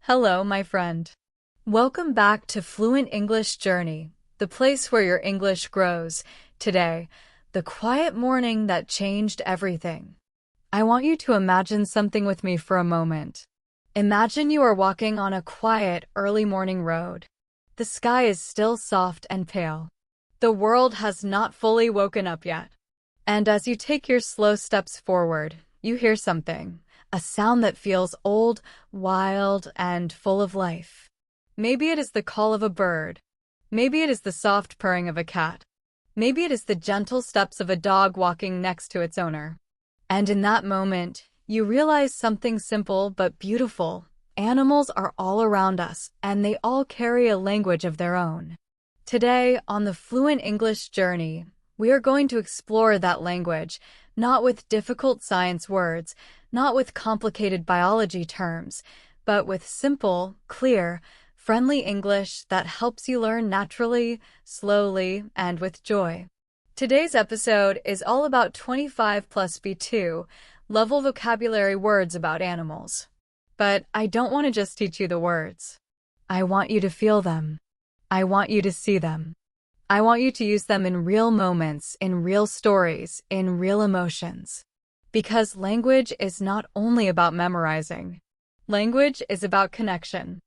Hello, my friend. Welcome back to Fluent English Journey, the place where your English grows. Today, the quiet morning that changed everything. I want you to imagine something with me for a moment. Imagine you are walking on a quiet, early morning road. The sky is still soft and pale. The world has not fully woken up yet. And as you take your slow steps forward, you hear something. A sound that feels old, wild, and full of life. Maybe it is the call of a bird. Maybe it is the soft purring of a cat. Maybe it is the gentle steps of a dog walking next to its owner. And in that moment, you realize something simple but beautiful. Animals are all around us, and they all carry a language of their own. Today, on the Fluent English Journey, we are going to explore that language, not with difficult science words, not with complicated biology terms, but with simple, clear, friendly English that helps you learn naturally, slowly, and with joy. Today's episode is all about 25 plus B2 level vocabulary words about animals. But I don't want to just teach you the words. I want you to feel them. I want you to see them. I want you to use them in real moments, in real stories, in real emotions. Because language is not only about memorizing. Language is about connection.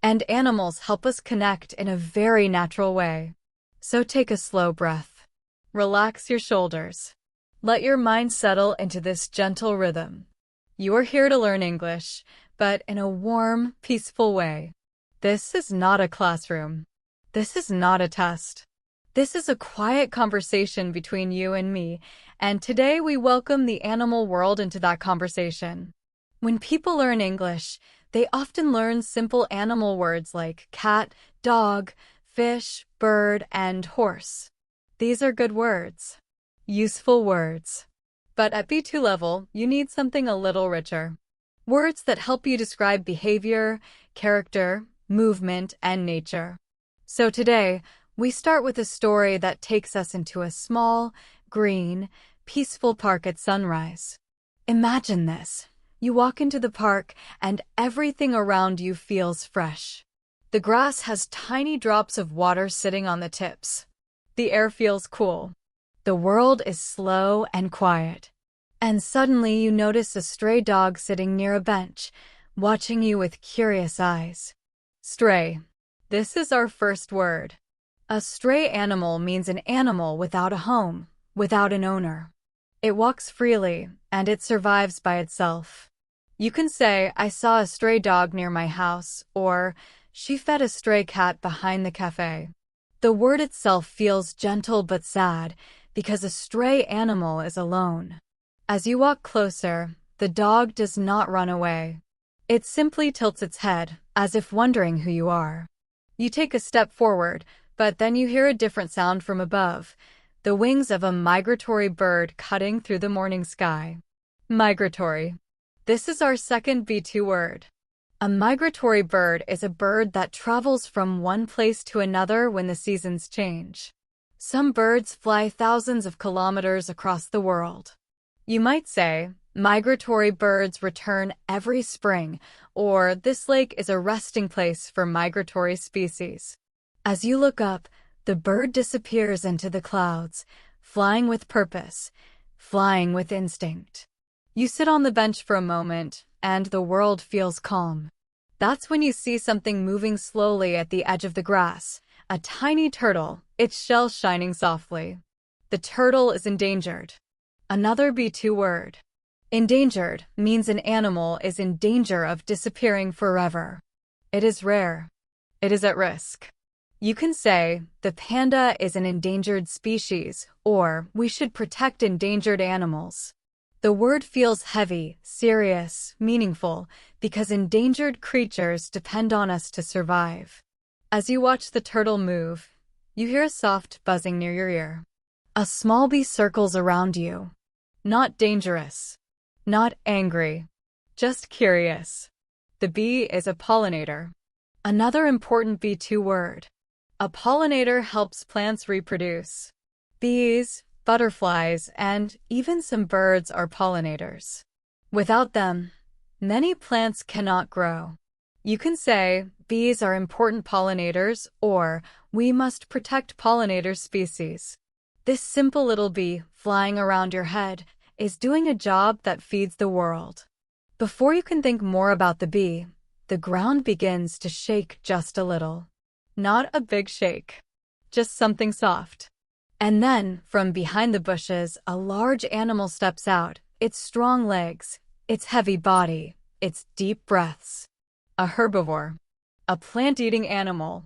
And animals help us connect in a very natural way. So take a slow breath. Relax your shoulders. Let your mind settle into this gentle rhythm. You are here to learn English, but in a warm, peaceful way. This is not a classroom. This is not a test. This is a quiet conversation between you and me, and today we welcome the animal world into that conversation. When people learn English, they often learn simple animal words like cat, dog, fish, bird, and horse. These are good words. Useful words. But at B2 level, you need something a little richer. Words that help you describe behavior, character, movement, and nature. So today, we start with a story that takes us into a small, green, peaceful park at sunrise. Imagine this. You walk into the park and everything around you feels fresh. The grass has tiny drops of water sitting on the tips. The air feels cool. The world is slow and quiet. And suddenly you notice a stray dog sitting near a bench, watching you with curious eyes. Stray. This is our first word. A stray animal means an animal without a home, without an owner. It walks freely, and it survives by itself. You can say, I saw a stray dog near my house, or she fed a stray cat behind the cafe. The word itself feels gentle but sad, because a stray animal is alone. As you walk closer, the dog does not run away. It simply tilts its head, as if wondering who you are. You take a step forward, but then you hear a different sound from above, the wings of a migratory bird cutting through the morning sky. Migratory. This is our second B2 word. A migratory bird is a bird that travels from one place to another when the seasons change. Some birds fly thousands of kilometers across the world. You might say, migratory birds return every spring, or this lake is a resting place for migratory species. As you look up, the bird disappears into the clouds, flying with purpose, flying with instinct. You sit on the bench for a moment, and the world feels calm. That's when you see something moving slowly at the edge of the grass, a tiny turtle, its shell shining softly. The turtle is endangered. Another B2 word. Endangered means an animal is in danger of disappearing forever. It is rare. It is at risk. You can say, the panda is an endangered species, or we should protect endangered animals. The word feels heavy, serious, meaningful, because endangered creatures depend on us to survive. As you watch the turtle move, you hear a soft buzzing near your ear. A small bee circles around you. Not dangerous. Not angry. Just curious. The bee is a pollinator. Another important B2 word. A pollinator helps plants reproduce. Bees, butterflies, and even some birds are pollinators. Without them, many plants cannot grow. You can say, bees are important pollinators, or we must protect pollinator species. This simple little bee flying around your head is doing a job that feeds the world. Before you can think more about the bee, the ground begins to shake just a little. Not a big shake, just something soft. And then, from behind the bushes, a large animal steps out, its strong legs, its heavy body, its deep breaths. A herbivore, a plant-eating animal.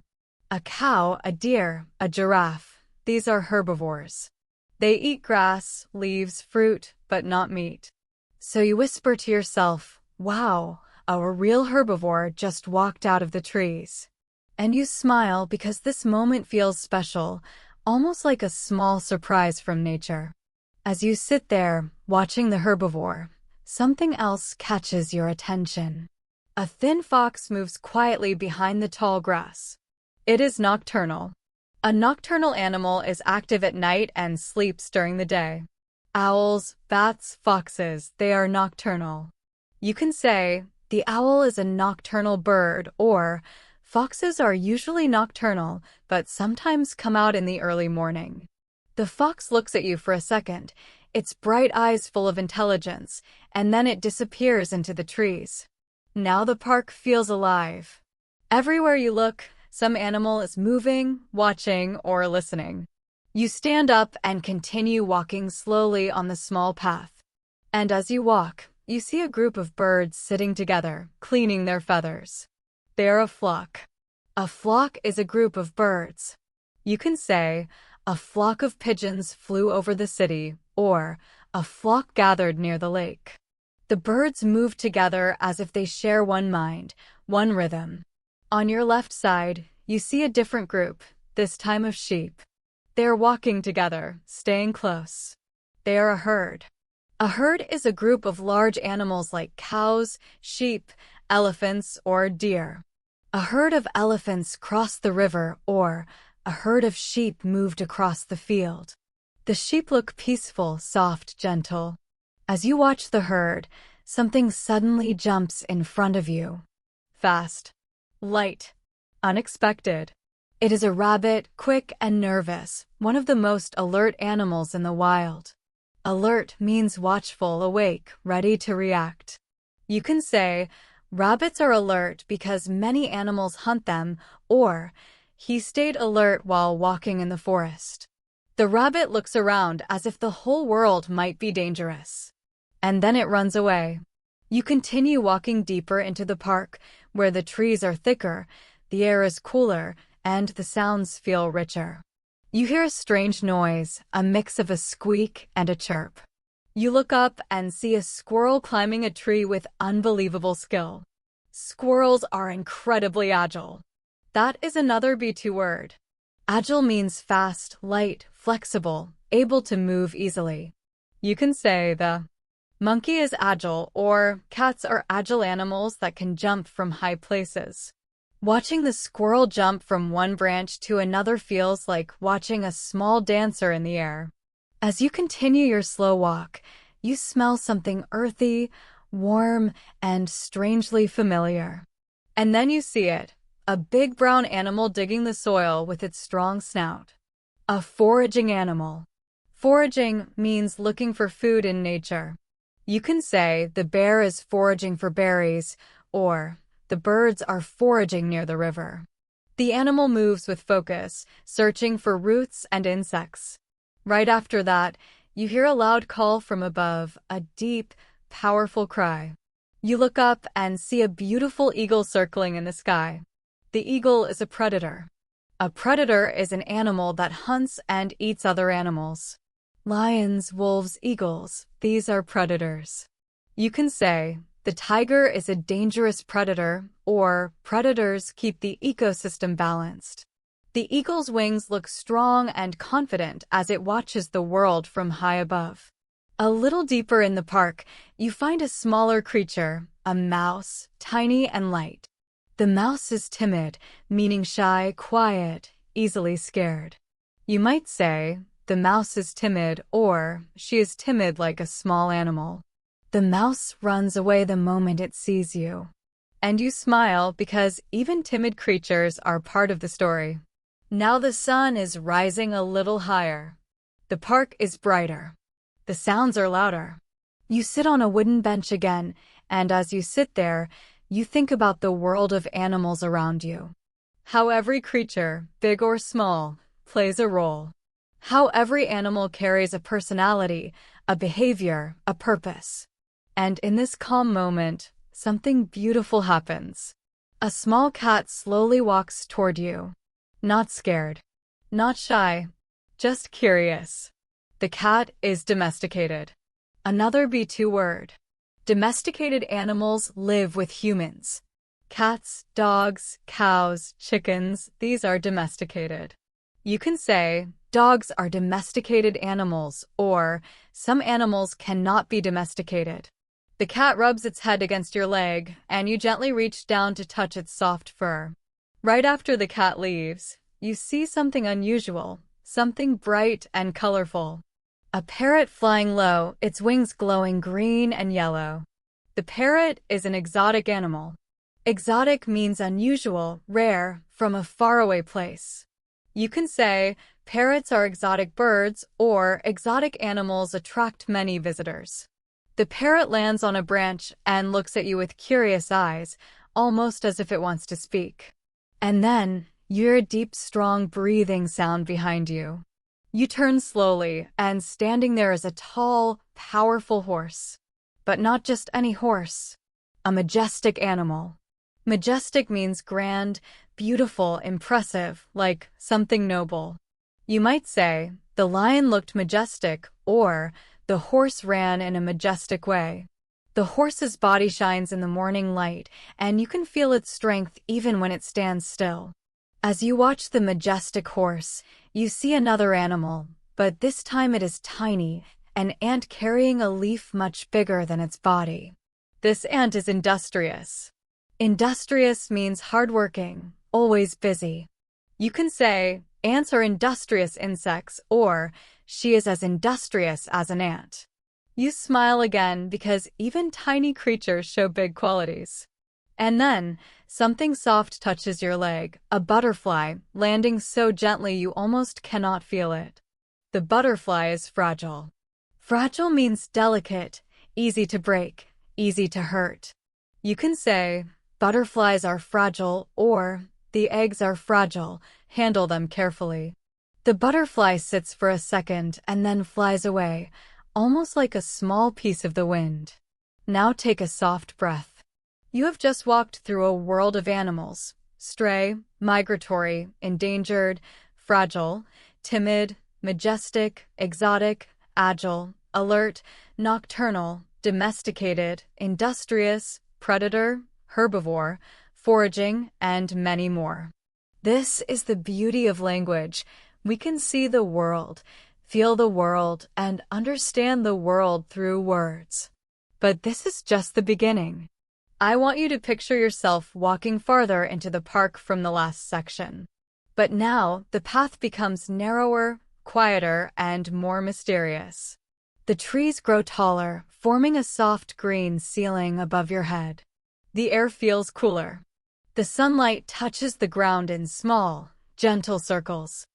A cow, a deer, a giraffe. These are herbivores. They eat grass, leaves, fruit, but not meat. So you whisper to yourself, wow, a real herbivore just walked out of the trees. And you smile because this moment feels special, almost like a small surprise from nature. As you sit there, watching the herbivore, something else catches your attention. A thin fox moves quietly behind the tall grass. It is nocturnal. A nocturnal animal is active at night and sleeps during the day. Owls, bats, foxes, they are nocturnal. You can say, the owl is a nocturnal bird, or foxes are usually nocturnal, but sometimes come out in the early morning. The fox looks at you for a second, its bright eyes full of intelligence, and then it disappears into the trees. Now the park feels alive. Everywhere you look, some animal is moving, watching, or listening. You stand up and continue walking slowly on the small path. And as you walk, you see a group of birds sitting together, cleaning their feathers. They are a flock. A flock is a group of birds. You can say, a flock of pigeons flew over the city, or a flock gathered near the lake. The birds move together as if they share one mind, one rhythm. On your left side, you see a different group, this time of sheep. They are walking together, staying close. They are a herd. A herd is a group of large animals like cows, sheep, elephants, or deer. A herd of elephants crossed the river, or a herd of sheep moved across the field. The sheep look peaceful, soft, gentle. As you watch the herd, something suddenly jumps in front of you. Fast, light, unexpected. It is a rabbit, quick and nervous, one of the most alert animals in the wild. Alert means watchful, awake, ready to react. You can say, rabbits are alert because many animals hunt them, or he stayed alert while walking in the forest. The rabbit looks around as if the whole world might be dangerous. And then it runs away. You continue walking deeper into the park, where the trees are thicker, the air is cooler, and the sounds feel richer. You hear a strange noise, a mix of a squeak and a chirp. You look up and see a squirrel climbing a tree with unbelievable skill. Squirrels are incredibly agile. That is another B2 word. Agile means fast, light, flexible, able to move easily. You can say the monkey is agile, or cats are agile animals that can jump from high places. Watching the squirrel jump from one branch to another feels like watching a small dancer in the air. As you continue your slow walk, you smell something earthy, warm, and strangely familiar. And then you see it, a big brown animal digging the soil with its strong snout. A foraging animal. Foraging means looking for food in nature. You can say the bear is foraging for berries, or the birds are foraging near the river. The animal moves with focus, searching for roots and insects. Right after that, you hear a loud call from above, a deep, powerful cry. You look up and see a beautiful eagle circling in the sky. The eagle is a predator. A predator is an animal that hunts and eats other animals. Lions, wolves, eagles, these are predators. You can say, the tiger is a dangerous predator, or predators keep the ecosystem balanced. The eagle's wings look strong and confident as it watches the world from high above. A little deeper in the park, you find a smaller creature, a mouse, tiny and light. The mouse is timid, meaning shy, quiet, easily scared. You might say, the mouse is timid, or she is timid like a small animal. The mouse runs away the moment it sees you. And you smile because even timid creatures are part of the story. Now the sun is rising a little higher. The park is brighter. The sounds are louder. You sit on a wooden bench again, and as you sit there, you think about the world of animals around you. How every creature, big or small, plays a role. How every animal carries a personality, a behavior, a purpose. And in this calm moment, something beautiful happens. A small cat slowly walks toward you. Not scared. Not shy. Just curious. The cat is domesticated. Another B2 word. Domesticated animals live with humans. Cats, dogs, cows, chickens, these are domesticated. You can say, dogs are domesticated animals, or some animals cannot be domesticated. The cat rubs its head against your leg, and you gently reach down to touch its soft fur. Right after the cat leaves, you see something unusual, something bright and colorful. A parrot flying low, its wings glowing green and yellow. The parrot is an exotic animal. Exotic means unusual, rare, from a faraway place. You can say, parrots are exotic birds, or exotic animals attract many visitors. The parrot lands on a branch and looks at you with curious eyes, almost as if it wants to speak. And then, you hear a deep, strong breathing sound behind you. You turn slowly, and standing there is a tall, powerful horse. But not just any horse. A majestic animal. Majestic means grand, beautiful, impressive, like something noble. You might say, the lion looked majestic, or the horse ran in a majestic way. The horse's body shines in the morning light, and you can feel its strength even when it stands still. As you watch the majestic horse, you see another animal, but this time it is tiny, an ant carrying a leaf much bigger than its body. This ant is industrious. Industrious means hardworking, always busy. You can say, ants are industrious insects, or she is as industrious as an ant. You smile again because even tiny creatures show big qualities. And then, something soft touches your leg, a butterfly, landing so gently you almost cannot feel it. The butterfly is fragile. Fragile means delicate, easy to break, easy to hurt. You can say, butterflies are fragile, or the eggs are fragile, handle them carefully. The butterfly sits for a second and then flies away, almost like a small piece of the wind. Now take a soft breath. You have just walked through a world of animals, stray, migratory, endangered, fragile, timid, majestic, exotic, agile, alert, nocturnal, domesticated, industrious, predator, herbivore, foraging, and many more. This is the beauty of language. We can see the world, feel the world, and understand the world through words. But this is just the beginning. I want you to picture yourself walking farther into the park from the last section. But now, the path becomes narrower, quieter, and more mysterious. The trees grow taller, forming a soft green ceiling above your head. The air feels cooler. The sunlight touches the ground in small, gentle circles.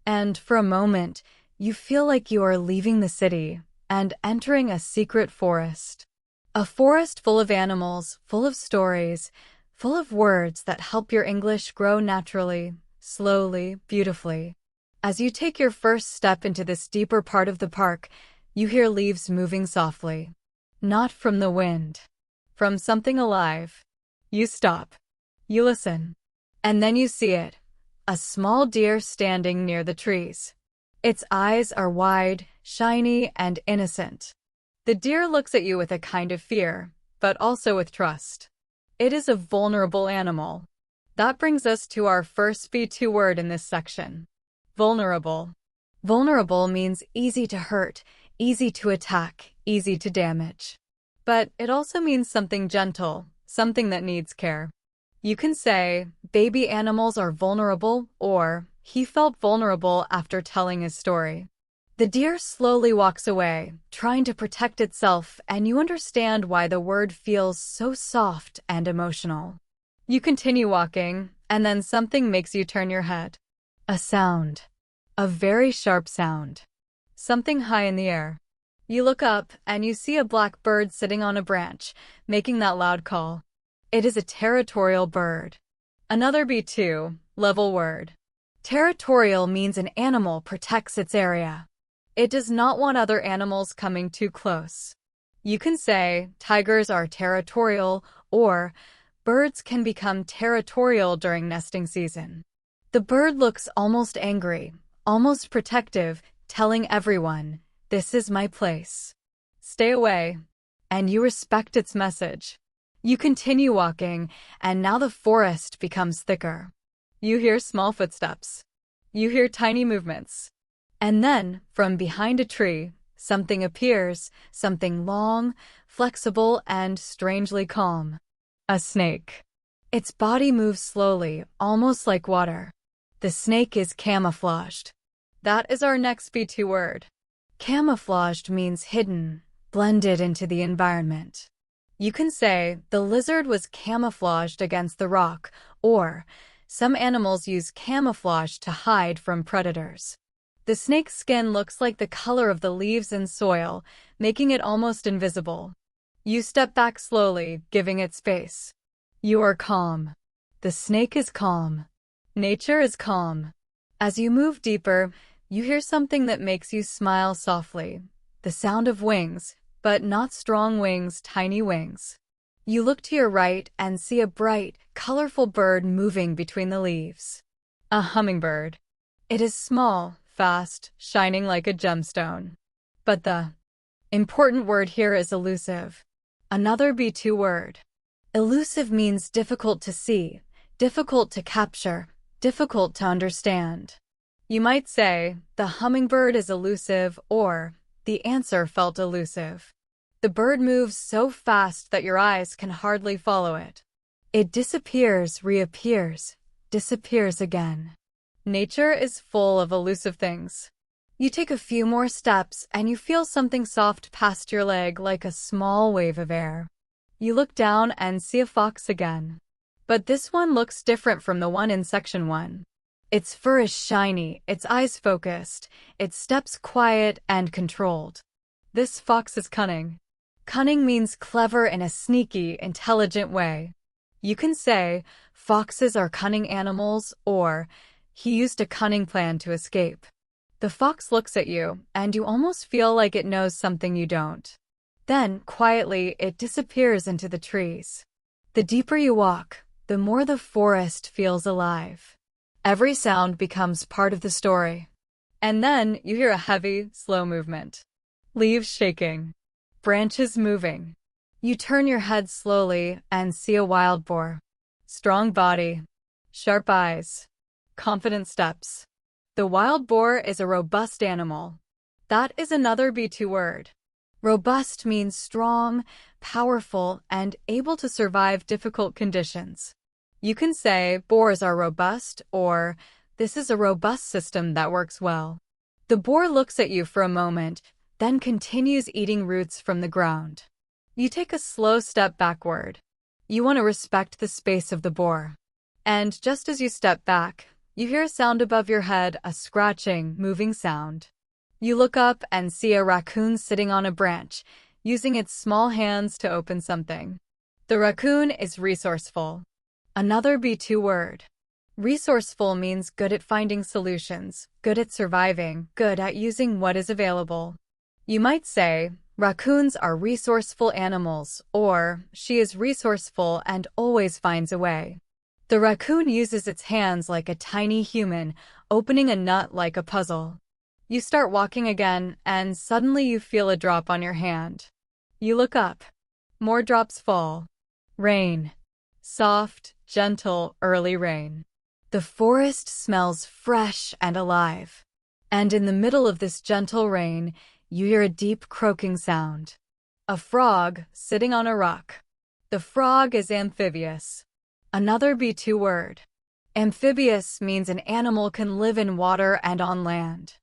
And for a moment, you feel like you are leaving the city and entering a secret forest. A forest full of animals, full of stories, full of words that help your English grow naturally, slowly, beautifully. As you take your first step into this deeper part of the park, you hear leaves moving softly. Not from the wind. From something alive. You stop. You listen. And then you see it. A small deer standing near the trees. Its eyes are wide, shiny, and innocent. The deer looks at you with a kind of fear, but also with trust. It is a vulnerable animal. That brings us to our first B2 word in this section. Vulnerable. Vulnerable means easy to hurt, easy to attack, easy to damage. But it also means something gentle, something that needs care. You can say, baby animals are vulnerable, or he felt vulnerable after telling his story. The deer slowly walks away, trying to protect itself, and you understand why the word feels so soft and emotional. You continue walking, and then something makes you turn your head. A sound. A very sharp sound. Something high in the air. You look up, and you see a black bird sitting on a branch, making that loud call. It is a territorial bird. Another B2, level word. Territorial means an animal protects its area. It does not want other animals coming too close. You can say, tigers are territorial, or birds can become territorial during nesting season. The bird looks almost angry, almost protective, telling everyone, this is my place. Stay away. And you respect its message. You continue walking, and now the forest becomes thicker. You hear small footsteps. You hear tiny movements. And then, from behind a tree, something appears, something long, flexible, and strangely calm. A snake. Its body moves slowly, almost like water. The snake is camouflaged. That is our next B2 word. Camouflaged means hidden, blended into the environment. You can say, the lizard was camouflaged against the rock, or some animals use camouflage to hide from predators. The snake's skin looks like the color of the leaves and soil, making it almost invisible. You step back slowly, giving it space. You are calm. The snake is calm. Nature is calm. As you move deeper, you hear something that makes you smile softly. The sound of wings, but not strong wings, tiny wings. You look to your right and see a bright, colorful bird moving between the leaves. A hummingbird. It is small, fast, shining like a gemstone. But the important word here is elusive. Another B2 word. Elusive means difficult to see, difficult to capture, difficult to understand. You might say, the hummingbird is elusive, or the answer felt elusive. The bird moves so fast that your eyes can hardly follow it. It disappears, reappears, disappears again. Nature is full of elusive things. You take a few more steps and you feel something soft past your leg like a small wave of air. You look down and see a fox again. But this one looks different from the one in section 1. Its fur is shiny, its eyes focused, its steps quiet and controlled. This fox is cunning. Cunning means clever in a sneaky, intelligent way. You can say, foxes are cunning animals, or he used a cunning plan to escape. The fox looks at you, and you almost feel like it knows something you don't. Then, quietly, it disappears into the trees. The deeper you walk, the more the forest feels alive. Every sound becomes part of the story. And then you hear a heavy, slow movement. Leaves shaking. Branches moving. You turn your head slowly and see a wild boar. Strong body. Sharp eyes. Confident steps. The wild boar is a robust animal. That is another B2 word. Robust means strong, powerful, and able to survive difficult conditions. You can say, boars are robust, or this is a robust system that works well. The boar looks at you for a moment, then continues eating roots from the ground. You take a slow step backward. You want to respect the space of the boar. And just as you step back, you hear a sound above your head, a scratching, moving sound. You look up and see a raccoon sitting on a branch, using its small hands to open something. The raccoon is resourceful. Another B2 word. Resourceful means good at finding solutions, good at surviving, good at using what is available. You might say, raccoons are resourceful animals, or she is resourceful and always finds a way. The raccoon uses its hands like a tiny human, opening a nut like a puzzle. You start walking again, and suddenly you feel a drop on your hand. You look up. More drops fall. Rain. Soft, gentle, early rain. The forest smells fresh and alive. And in the middle of this gentle rain, you hear a deep croaking sound. A frog sitting on a rock. The frog is amphibious. Another B2 word. Amphibious means an animal can live in water and on land.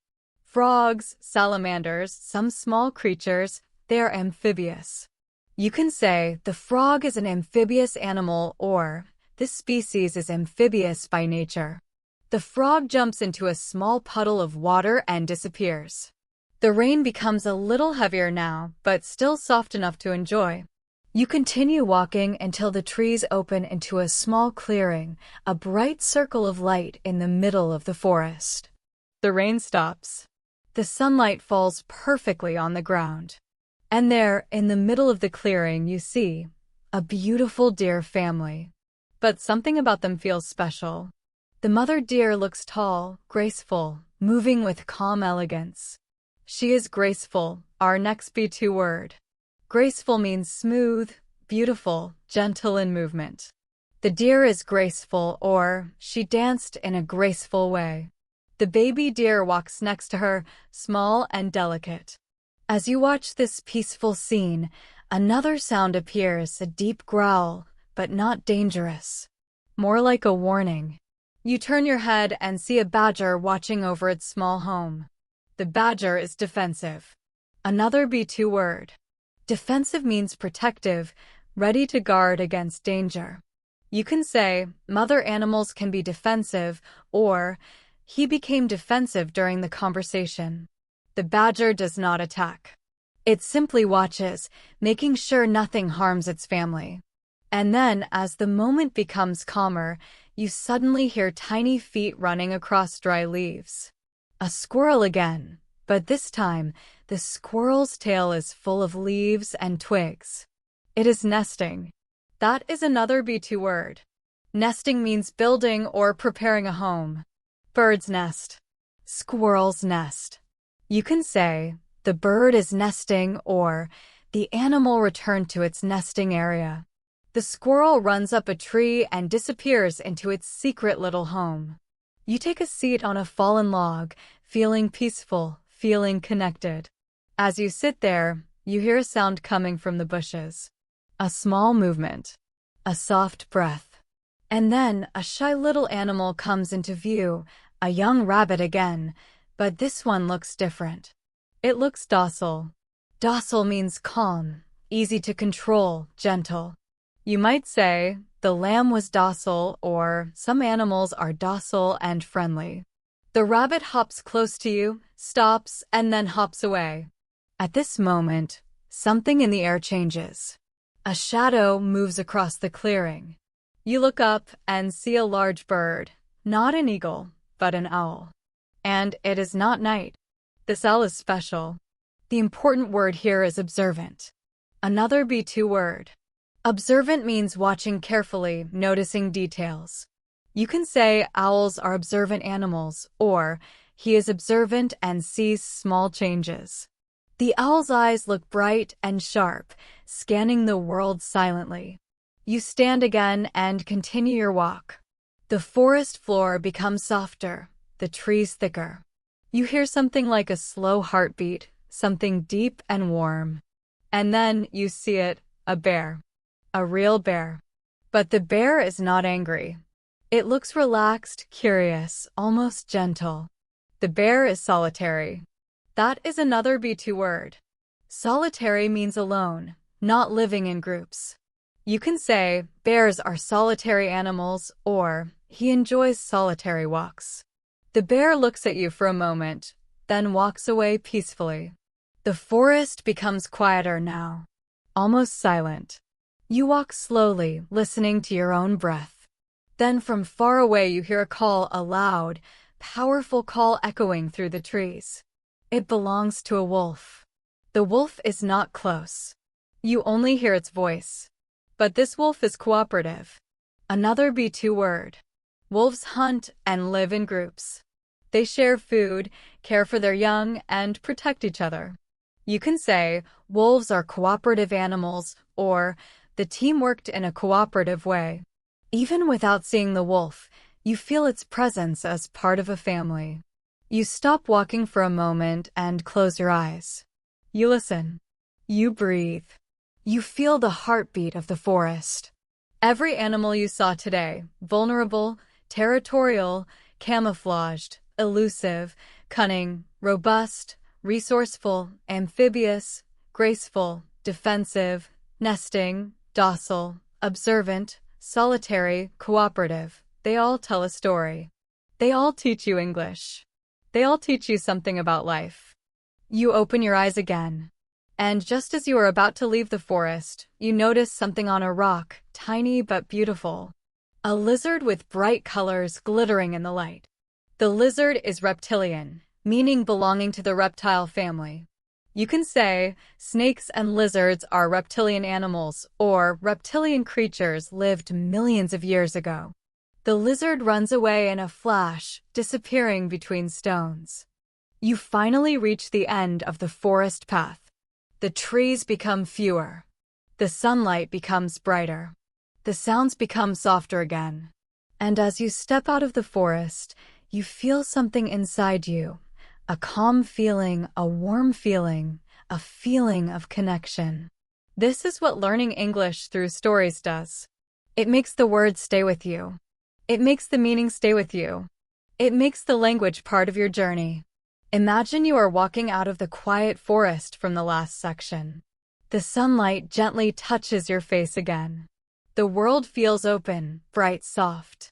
Frogs, salamanders, some small creatures, they are amphibious. You can say, the frog is an amphibious animal, or this species is amphibious by nature. The frog jumps into a small puddle of water and disappears. The rain becomes a little heavier now, but still soft enough to enjoy. You continue walking until the trees open into a small clearing, a bright circle of light in the middle of the forest. The rain stops. The sunlight falls perfectly on the ground. And there, in the middle of the clearing, you see a beautiful deer family. But something about them feels special. The mother deer looks tall, graceful, moving with calm elegance. She is graceful, our next B2 word. Graceful means smooth, beautiful, gentle in movement. The deer is graceful, or she danced in a graceful way. The baby deer walks next to her, small and delicate. As you watch this peaceful scene, another sound appears, a deep growl, but not dangerous. More like a warning. You turn your head and see a badger watching over its small home. The badger is defensive. Another B2 word. Defensive means protective, ready to guard against danger. You can say, mother animals can be defensive, or he became defensive during the conversation. The badger does not attack. It simply watches, making sure nothing harms its family. And then, as the moment becomes calmer, you suddenly hear tiny feet running across dry leaves. A squirrel again, but this time, the squirrel's tail is full of leaves and twigs. It is nesting. That is another B2 word. Nesting means building or preparing a home. Bird's nest. Squirrel's nest. You can say, the bird is nesting, or the animal returned to its nesting area. The squirrel runs up a tree and disappears into its secret little home. You take a seat on a fallen log, feeling peaceful, feeling connected. As you sit there, you hear a sound coming from the bushes. A small movement. A soft breath. And then a shy little animal comes into view, a young rabbit again, but this one looks different. It looks docile. Docile means calm, easy to control, gentle. You might say, the lamb was docile, or some animals are docile and friendly. The rabbit hops close to you, stops, and then hops away. At this moment, something in the air changes. A shadow moves across the clearing. You look up and see a large bird, not an eagle, but an owl. And it is not night. This owl is special. The important word here is observant. Another B2 word. Observant means watching carefully, noticing details. You can say owls are observant animals, or he is observant and sees small changes. The owl's eyes look bright and sharp, scanning the world silently. You stand again and continue your walk. The forest floor becomes softer, the trees thicker. You hear something like a slow heartbeat, something deep and warm. And then you see it, a bear. A real bear. But the bear is not angry. It looks relaxed, curious, almost gentle. The bear is solitary. That is another B2 word. Solitary means alone, not living in groups. You can say, bears are solitary animals, or he enjoys solitary walks. The bear looks at you for a moment, then walks away peacefully. The forest becomes quieter now, almost silent. You walk slowly, listening to your own breath. Then from far away you hear a call, a loud, powerful call echoing through the trees. It belongs to a wolf. The wolf is not close. You only hear its voice. But this wolf is cooperative. Another B2 word. Wolves hunt and live in groups. They share food, care for their young, and protect each other. You can say, wolves are cooperative animals, or the team worked in a cooperative way. Even without seeing the wolf, you feel its presence as part of a family. You stop walking for a moment and close your eyes. You listen. You breathe. You feel the heartbeat of the forest. Every animal you saw today, vulnerable, territorial, camouflaged, elusive, cunning, robust, resourceful, amphibious, graceful, defensive, nesting, docile, observant, solitary, cooperative. They all tell a story. They all teach you English. They all teach you something about life. You open your eyes again. And just as you are about to leave the forest, you notice something on a rock, tiny but beautiful. A lizard with bright colors glittering in the light. The lizard is reptilian, meaning belonging to the reptile family. You can say, snakes and lizards are reptilian animals, or reptilian creatures lived millions of years ago. The lizard runs away in a flash, disappearing between stones. You finally reach the end of the forest path. The trees become fewer. The sunlight becomes brighter. The sounds become softer again. And as you step out of the forest, you feel something inside you. A calm feeling, a warm feeling, a feeling of connection. This is what learning English through stories does. It makes the words stay with you. It makes the meaning stay with you. It makes the language part of your journey. Imagine you are walking out of the quiet forest from the last section. The sunlight gently touches your face again. The world feels open, bright, soft.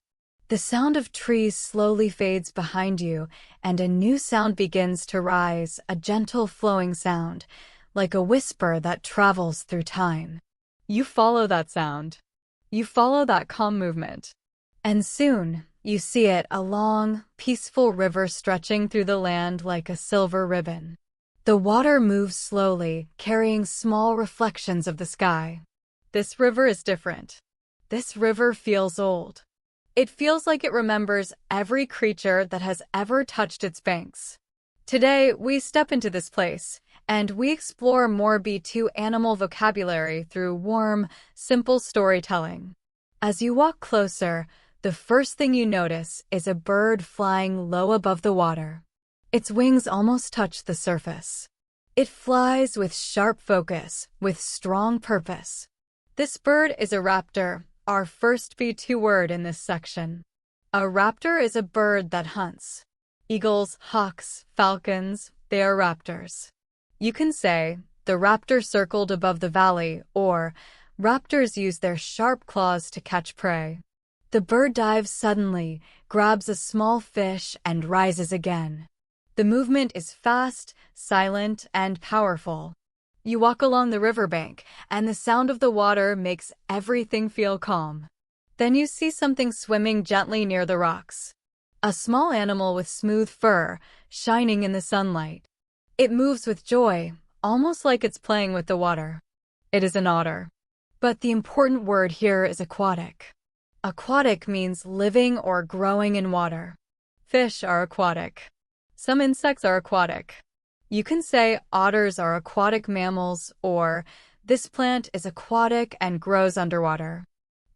The sound of trees slowly fades behind you, and a new sound begins to rise, a gentle flowing sound, like a whisper that travels through time. You follow that sound. You follow that calm movement. And soon, you see it, a long, peaceful river stretching through the land like a silver ribbon. The water moves slowly, carrying small reflections of the sky. This river is different. This river feels old. It feels like it remembers every creature that has ever touched its banks. Today, we step into this place, and we explore more B2 animal vocabulary through warm, simple storytelling. As you walk closer, the first thing you notice is a bird flying low above the water. Its wings almost touch the surface. It flies with sharp focus, with strong purpose. This bird is a raptor, our first B2 word in this section. A raptor is a bird that hunts. Eagles, hawks, falcons, they are raptors. You can say, the raptor circled above the valley, or raptors use their sharp claws to catch prey. The bird dives suddenly, grabs a small fish, and rises again. The movement is fast, silent, and powerful. You walk along the riverbank, and the sound of the water makes everything feel calm. Then you see something swimming gently near the rocks. A small animal with smooth fur, shining in the sunlight. It moves with joy, almost like it's playing with the water. It is an otter. But the important word here is aquatic. Aquatic means living or growing in water. Fish are aquatic. Some insects are aquatic. You can say otters are aquatic mammals, or this plant is aquatic and grows underwater.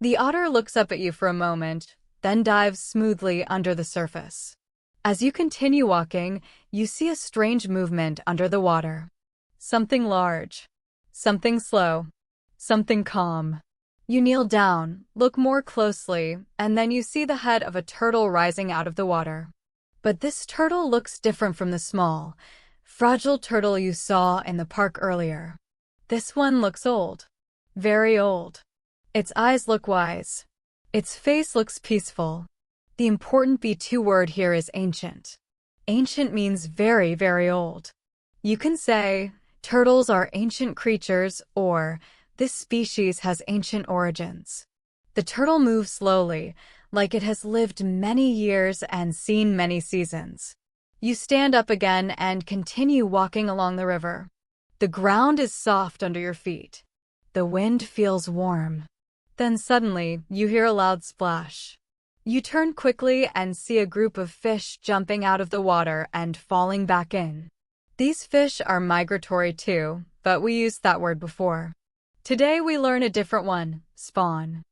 The otter looks up at you for a moment, then dives smoothly under the surface. As you continue walking, you see a strange movement under the water. Something large. Something slow. Something calm. You kneel down, look more closely, and then you see the head of a turtle rising out of the water. But this turtle looks different from the small, fragile turtle you saw in the park earlier. This one looks old. Very old. Its eyes look wise. Its face looks peaceful. The important B2 word here is ancient. Ancient means very, very old. You can say, turtles are ancient creatures, or this species has ancient origins. The turtle moves slowly, like it has lived many years and seen many seasons. You stand up again and continue walking along the river. The ground is soft under your feet. The wind feels warm. Then suddenly, you hear a loud splash. You turn quickly and see a group of fish jumping out of the water and falling back in. These fish are migratory too, but we used that word before. Today we learn a different one, spawn.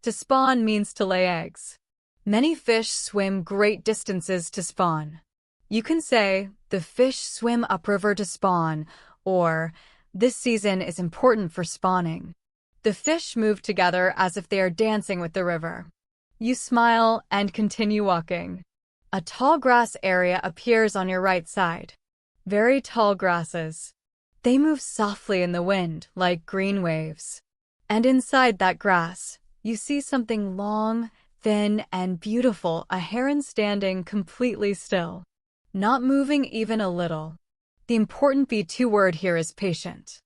To spawn means to lay eggs. Many fish swim great distances to spawn. You can say, the fish swim upriver to spawn, or this season is important for spawning. The fish move together as if they are dancing with the river. You smile and continue walking. A tall grass area appears on your right side. Very tall grasses. They move softly in the wind like green waves. And inside that grass, you see something long, thin, and beautiful, a heron standing completely still, not moving even a little. The important B2 word here is patient.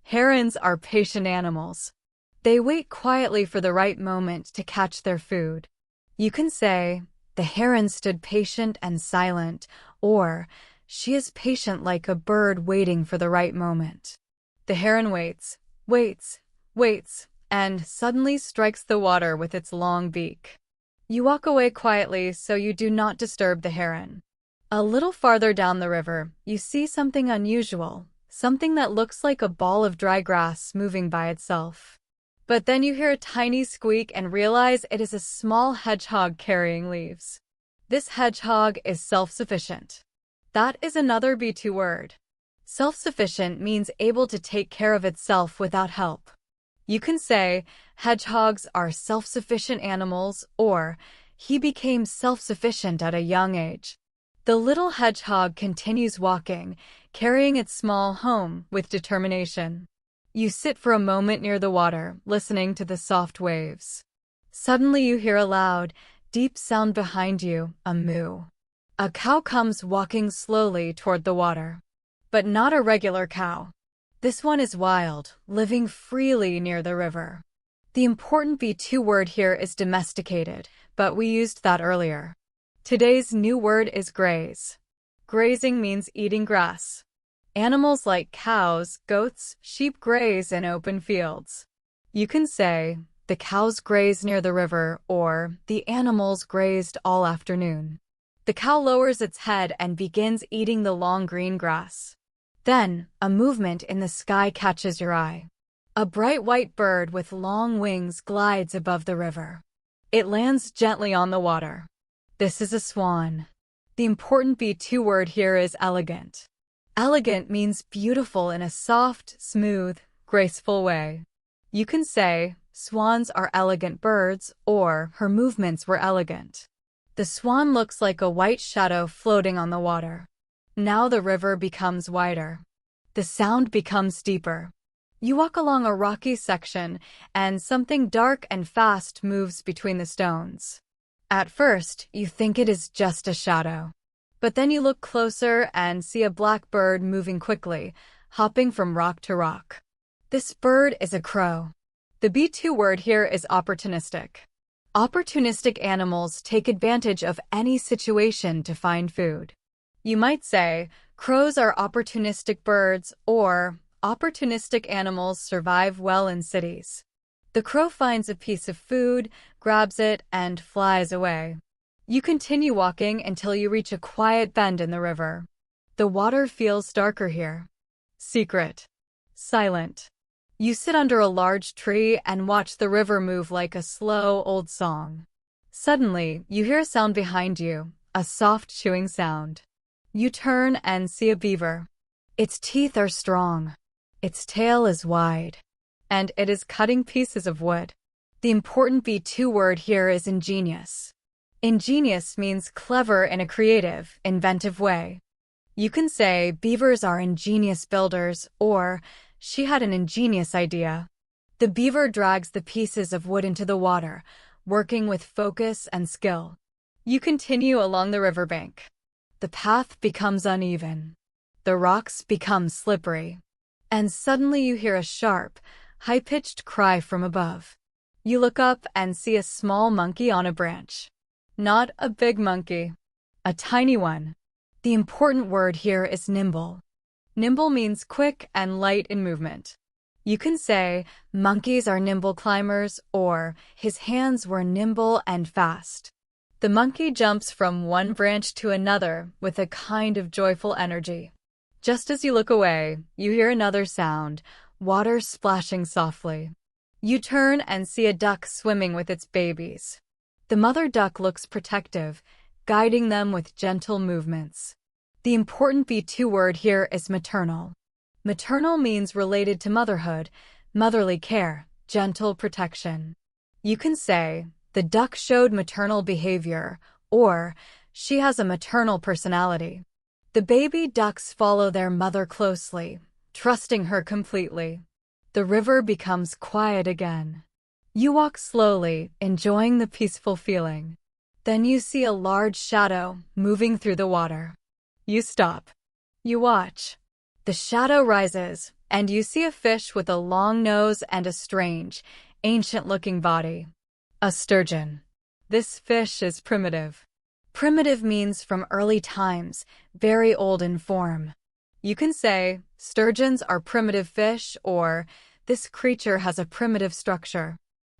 Herons are patient animals. They wait quietly for the right moment to catch their food. You can say, the heron stood patient and silent, or she is patient like a bird waiting for the right moment. The heron waits, waits, and suddenly strikes the water with its long beak. You walk away quietly so you do not disturb the heron. A little farther down the river, you see something unusual, something that looks like a ball of dry grass moving by itself. But then you hear a tiny squeak and realize it is a small hedgehog carrying leaves. This hedgehog is self-sufficient. That is another B2 word. Self-sufficient means able to take care of itself without help. You can say, hedgehogs are self-sufficient animals, or he became self-sufficient at a young age. The little hedgehog continues walking, carrying its small home with determination. You sit for a moment near the water, listening to the soft waves. Suddenly you hear a loud, deep sound behind you, a moo. A cow comes walking slowly toward the water. But not a regular cow. This one is wild, living freely near the river. The important B2 word here is domesticated, but we used that earlier. Today's new word is graze. Grazing means eating grass. Animals like cows, goats, sheep graze in open fields. You can say, the cows graze near the river, or the animals grazed all afternoon. The cow lowers its head and begins eating the long green grass. Then, a movement in the sky catches your eye. A bright white bird with long wings glides above the river. It lands gently on the water. This is a swan. The important B2 word here is elegant. Elegant means beautiful in a soft, smooth, graceful way. You can say, swans are elegant birds, or her movements were elegant. The swan looks like a white shadow floating on the water. Now the river becomes wider. The sound becomes deeper. You walk along a rocky section, and something dark and fast moves between the stones. At first, you think it is just a shadow. But then you look closer and see a black bird moving quickly, hopping from rock to rock. This bird is a crow. The B2 word here is opportunistic. Opportunistic animals take advantage of any situation to find food. You might say, crows are opportunistic birds, or opportunistic animals survive well in cities. The crow finds a piece of food, grabs it, and flies away. You continue walking until you reach a quiet bend in the river. The water feels darker here. Secret. Silent. You sit under a large tree and watch the river move like a slow, old song. Suddenly, you hear a sound behind you, a soft chewing sound. You turn and see a beaver. Its teeth are strong. Its tail is wide. And it is cutting pieces of wood. The important B2 word here is ingenious. Ingenious means clever in a creative, inventive way. You can say, beavers are ingenious builders, or she had an ingenious idea. The beaver drags the pieces of wood into the water, working with focus and skill. You continue along the riverbank. The path becomes uneven. The rocks become slippery. And suddenly you hear a sharp, high-pitched cry from above. You look up and see a small monkey on a branch. Not a big monkey. A tiny one. The important word here is nimble. Nimble means quick and light in movement. You can say, monkeys are nimble climbers, or his hands were nimble and fast. The monkey jumps from one branch to another with a kind of joyful energy. Just as you look away, you hear another sound, water splashing softly. You turn and see a duck swimming with its babies. The mother duck looks protective, guiding them with gentle movements. The important B2 word here is maternal. Maternal means related to motherhood, motherly care, gentle protection. You can say, the duck showed maternal behavior, or she has a maternal personality. The baby ducks follow their mother closely, trusting her completely. The river becomes quiet again. You walk slowly, enjoying the peaceful feeling. Then you see a large shadow moving through the water. You stop. You watch. The shadow rises, and you see a fish with a long nose and a strange, ancient-looking body. A sturgeon. This fish is primitive. Primitive means from early times, very old in form. You can say, sturgeons are primitive fish, or this creature has a primitive structure.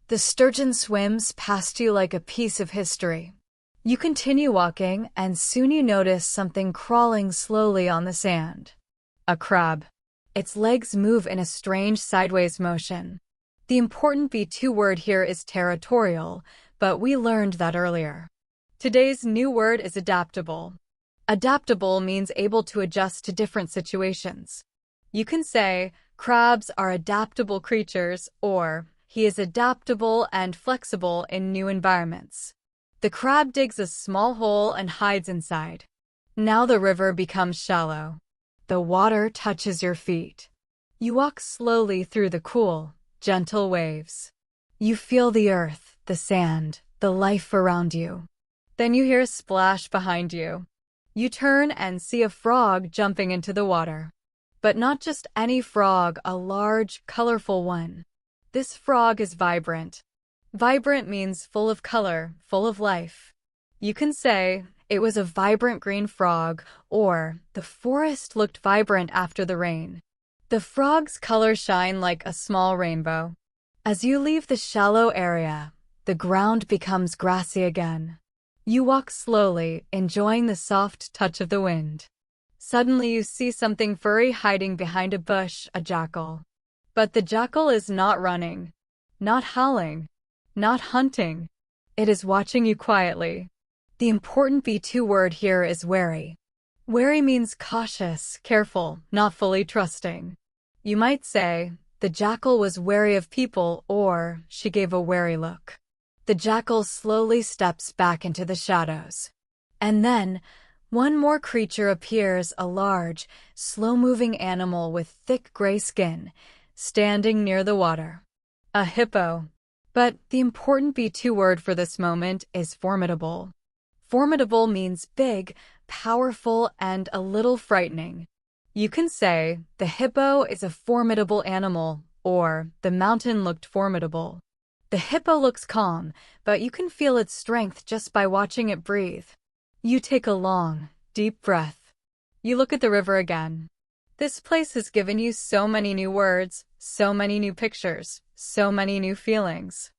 The sturgeon swims past you like a piece of history. You continue walking, and soon you notice something crawling slowly on the sand. A crab. Its legs move in a strange sideways motion. The important B2 word here is territorial, but we learned that earlier. Today's new word is adaptable. Adaptable means able to adjust to different situations. You can say, crabs are adaptable creatures, or he is adaptable and flexible in new environments. The crab digs a small hole and hides inside. Now the river becomes shallow. The water touches your feet. You walk slowly through the cool, gentle waves. You feel the earth, the sand, the life around you. Then you hear a splash behind you. You turn and see a frog jumping into the water. But not just any frog, a large, colorful one. This frog is vibrant. Vibrant means full of color, full of life. You can say, it was a vibrant green frog, or the forest looked vibrant after the rain. The frog's colors shine like a small rainbow. As you leave the shallow area, the ground becomes grassy again. You walk slowly, enjoying the soft touch of the wind. Suddenly you see something furry hiding behind a bush, a jackal. But the jackal is not running, not howling, not hunting. It is watching you quietly. The important B2 word here is wary. Wary means cautious, careful, not fully trusting. You might say, the jackal was wary of people, or she gave a wary look. The jackal slowly steps back into the shadows. And then, one more creature appears, a large, slow-moving animal with thick gray skin, standing near the water. A hippo. But the important B2 word for this moment is formidable. Formidable means big, powerful, and a little frightening. You can say, the hippo is a formidable animal, or the mountain looked formidable. The hippo looks calm, but you can feel its strength just by watching it breathe. You take a long, deep breath. You look at the river again. This place has given you so many new words, so many new pictures, so many new feelings.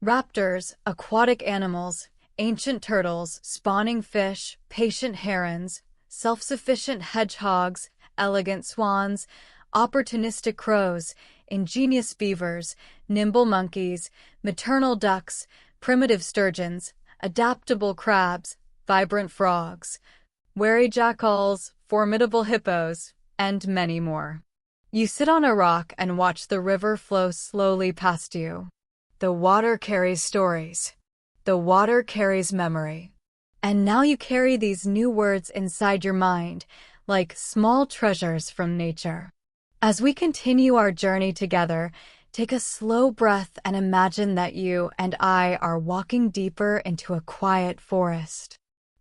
Raptors, aquatic animals, ancient turtles, spawning fish, patient herons, self-sufficient hedgehogs, elegant swans, opportunistic crows, ingenious beavers, nimble monkeys, maternal ducks, primitive sturgeons, adaptable crabs, vibrant frogs, wary jackals, formidable hippos, and many more. You sit on a rock and watch the river flow slowly past you. The water carries stories. The water carries memory. And now you carry these new words inside your mind, like small treasures from nature. As we continue our journey together, take a slow breath and imagine that you and I are walking deeper into a quiet forest.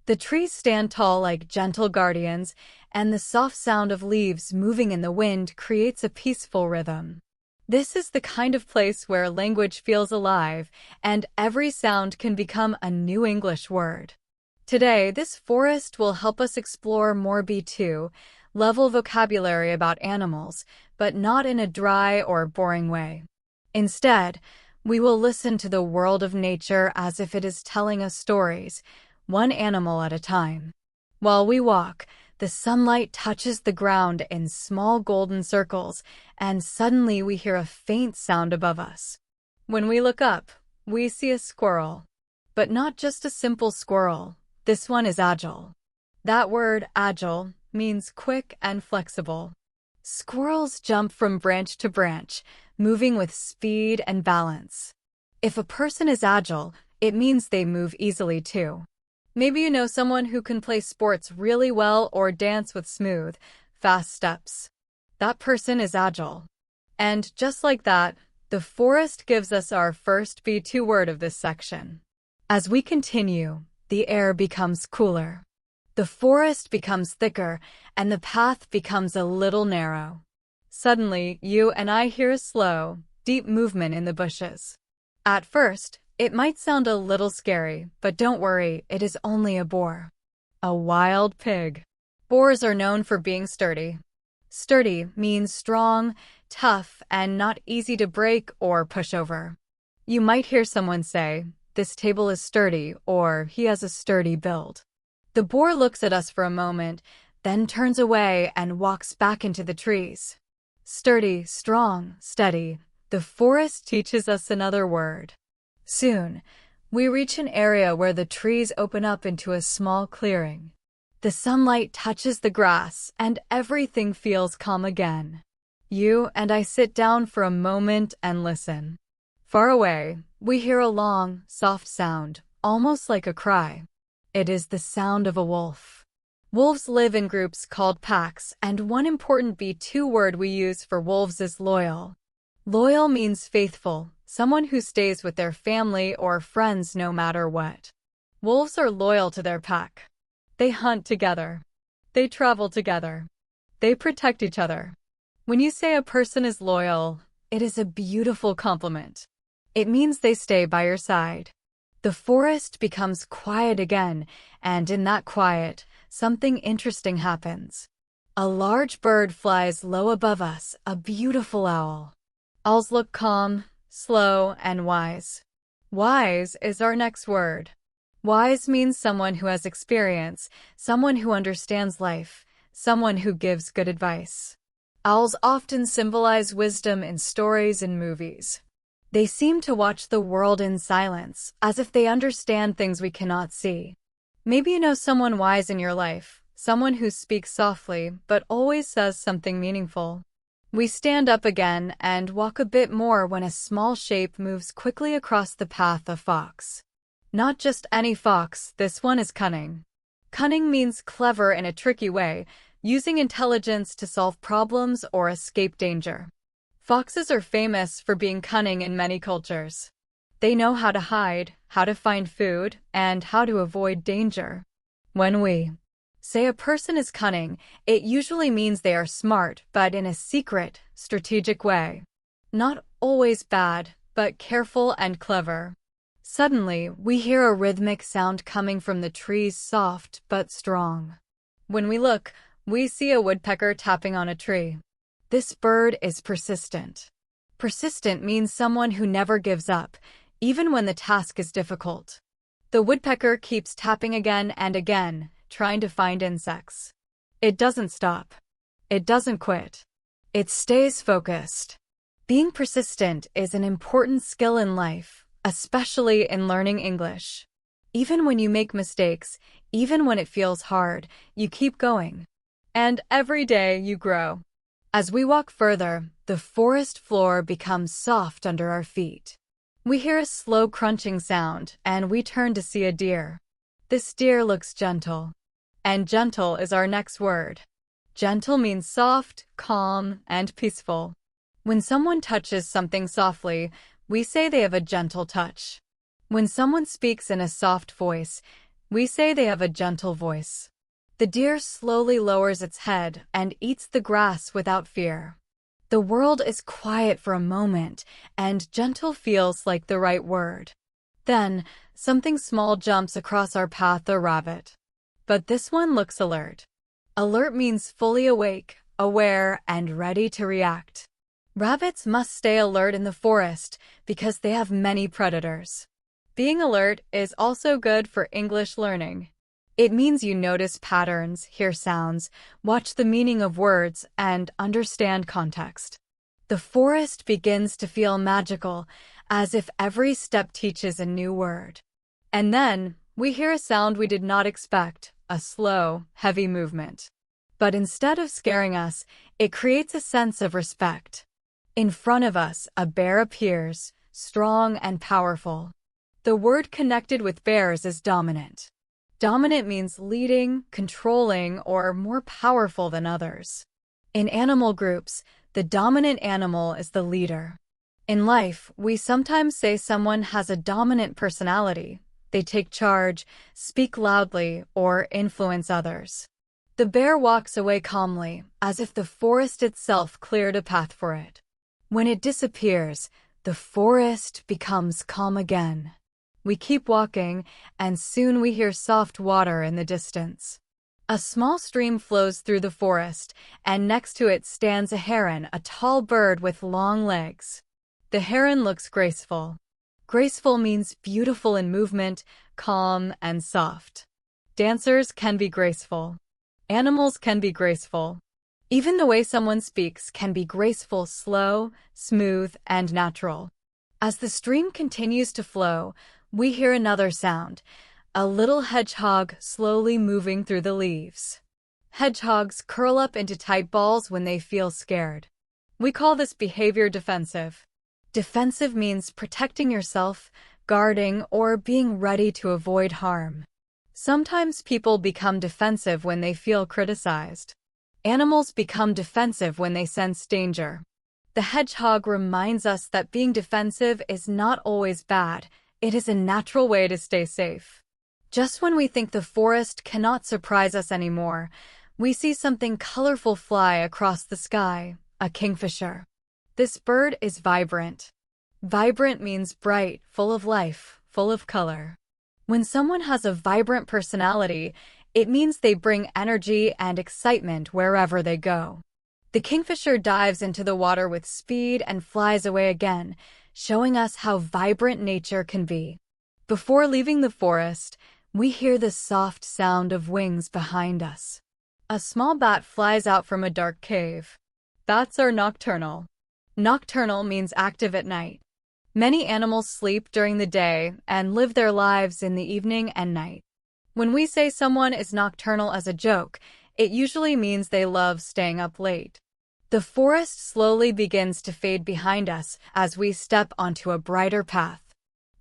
The trees stand tall like gentle guardians, and the soft sound of leaves moving in the wind creates a peaceful rhythm. This is the kind of place where language feels alive, and every sound can become a new English word. Today, this forest will help us explore more B2 level vocabulary about animals, but not in a dry or boring way. Instead, we will listen to the world of nature as if it is telling us stories, one animal at a time. While we walk, the sunlight touches the ground in small golden circles, and suddenly we hear a faint sound above us. When we look up, we see a squirrel. But not just a simple squirrel. This one is agile. That word, agile, means quick and flexible. Squirrels jump from branch to branch, moving with speed and balance. If a person is agile, it means they move easily too. Maybe you know someone who can play sports really well or dance with smooth, fast steps. That person is agile. And just like that, the forest gives us our first B2 word of this section. As we continue, the air becomes cooler. The forest becomes thicker, and the path becomes a little narrow. Suddenly, you and I hear a slow, deep movement in the bushes. At first, it might sound a little scary, but don't worry, it is only a boar. A wild pig. Boars are known for being sturdy. Sturdy means strong, tough, and not easy to break or push over. You might hear someone say, "This table is sturdy," or "He has a sturdy build." The boar looks at us for a moment, then turns away and walks back into the trees. Sturdy, strong, steady. The forest teaches us another word. Soon, we reach an area where the trees open up into a small clearing. The sunlight touches the grass, and everything feels calm again. You and I sit down for a moment and listen. Far away, we hear a long, soft sound, almost like a cry. It is the sound of a wolf. Wolves live in groups called packs, and one important B2 word we use for wolves is loyal. Loyal means faithful, someone who stays with their family or friends no matter what. Wolves are loyal to their pack. They hunt together. They travel together. They protect each other. When you say a person is loyal, it is a beautiful compliment. It means they stay by your side. The forest becomes quiet again, and in that quiet, something interesting happens. A large bird flies low above us, a beautiful owl. Owls look calm, slow, and wise. Wise is our next word. Wise means someone who has experience, someone who understands life, someone who gives good advice. Owls often symbolize wisdom in stories and movies. They seem to watch the world in silence, as if they understand things we cannot see. Maybe you know someone wise in your life, someone who speaks softly but always says something meaningful. We stand up again and walk a bit more when a small shape moves quickly across the path of fox. Not just any fox, this one is cunning. Cunning means clever in a tricky way, using intelligence to solve problems or escape danger. Foxes are famous for being cunning in many cultures. They know how to hide, how to find food, and how to avoid danger. When we say a person is cunning, it usually means they are smart, but in a secret, strategic way. Not always bad, but careful and clever. Suddenly, we hear a rhythmic sound coming from the trees, soft but strong. When we look, we see a woodpecker tapping on a tree. This bird is persistent. Persistent means someone who never gives up, even when the task is difficult. The woodpecker keeps tapping again and again, trying to find insects. It doesn't stop. It doesn't quit. It stays focused. Being persistent is an important skill in life, especially in learning English. Even when you make mistakes, even when it feels hard, you keep going. And every day you grow. As we walk further, the forest floor becomes soft under our feet. We hear a slow crunching sound, and we turn to see a deer. This deer looks gentle. And gentle is our next word. Gentle means soft, calm, and peaceful. When someone touches something softly, we say they have a gentle touch. When someone speaks in a soft voice, we say they have a gentle voice. The deer slowly lowers its head and eats the grass without fear. The world is quiet for a moment, and gentle feels like the right word. Then, something small jumps across our path, a rabbit. But this one looks alert. Alert means fully awake, aware, and ready to react. Rabbits must stay alert in the forest because they have many predators. Being alert is also good for English learning. It means you notice patterns, hear sounds, watch the meaning of words, and understand context. The forest begins to feel magical, as if every step teaches a new word. And then, we hear a sound we did not expect, a slow, heavy movement. But instead of scaring us, it creates a sense of respect. In front of us, a bear appears, strong and powerful. The word connected with bears is dominant. Dominant means leading, controlling, or more powerful than others. In animal groups, the dominant animal is the leader. In life, we sometimes say someone has a dominant personality. They take charge, speak loudly, or influence others. The bear walks away calmly, as if the forest itself cleared a path for it. When it disappears, the forest becomes calm again. We keep walking, and soon we hear soft water in the distance. A small stream flows through the forest, and next to it stands a heron, a tall bird with long legs. The heron looks graceful. Graceful means beautiful in movement, calm, and soft. Dancers can be graceful. Animals can be graceful. Even the way someone speaks can be graceful, slow, smooth, and natural. As the stream continues to flow, we hear another sound, a little hedgehog slowly moving through the leaves. Hedgehogs curl up into tight balls when they feel scared. We call this behavior defensive. Defensive means protecting yourself, guarding, or being ready to avoid harm. Sometimes people become defensive when they feel criticized. Animals become defensive when they sense danger. The hedgehog reminds us that being defensive is not always bad. It is a natural way to stay safe. Just when we think the forest cannot surprise us anymore, we see something colorful fly across the sky, a kingfisher. This bird is vibrant. Vibrant means bright, full of life, full of color. When someone has a vibrant personality, it means they bring energy and excitement wherever they go. The kingfisher dives into the water with speed and flies away again, showing us how vibrant nature can be. Before leaving the forest, we hear the soft sound of wings behind us. A small bat flies out from a dark cave. Bats are nocturnal. Nocturnal means active at night. Many animals sleep during the day and live their lives in the evening and night. When we say someone is nocturnal as a joke, it usually means they love staying up late. The forest slowly begins to fade behind us as we step onto a brighter path.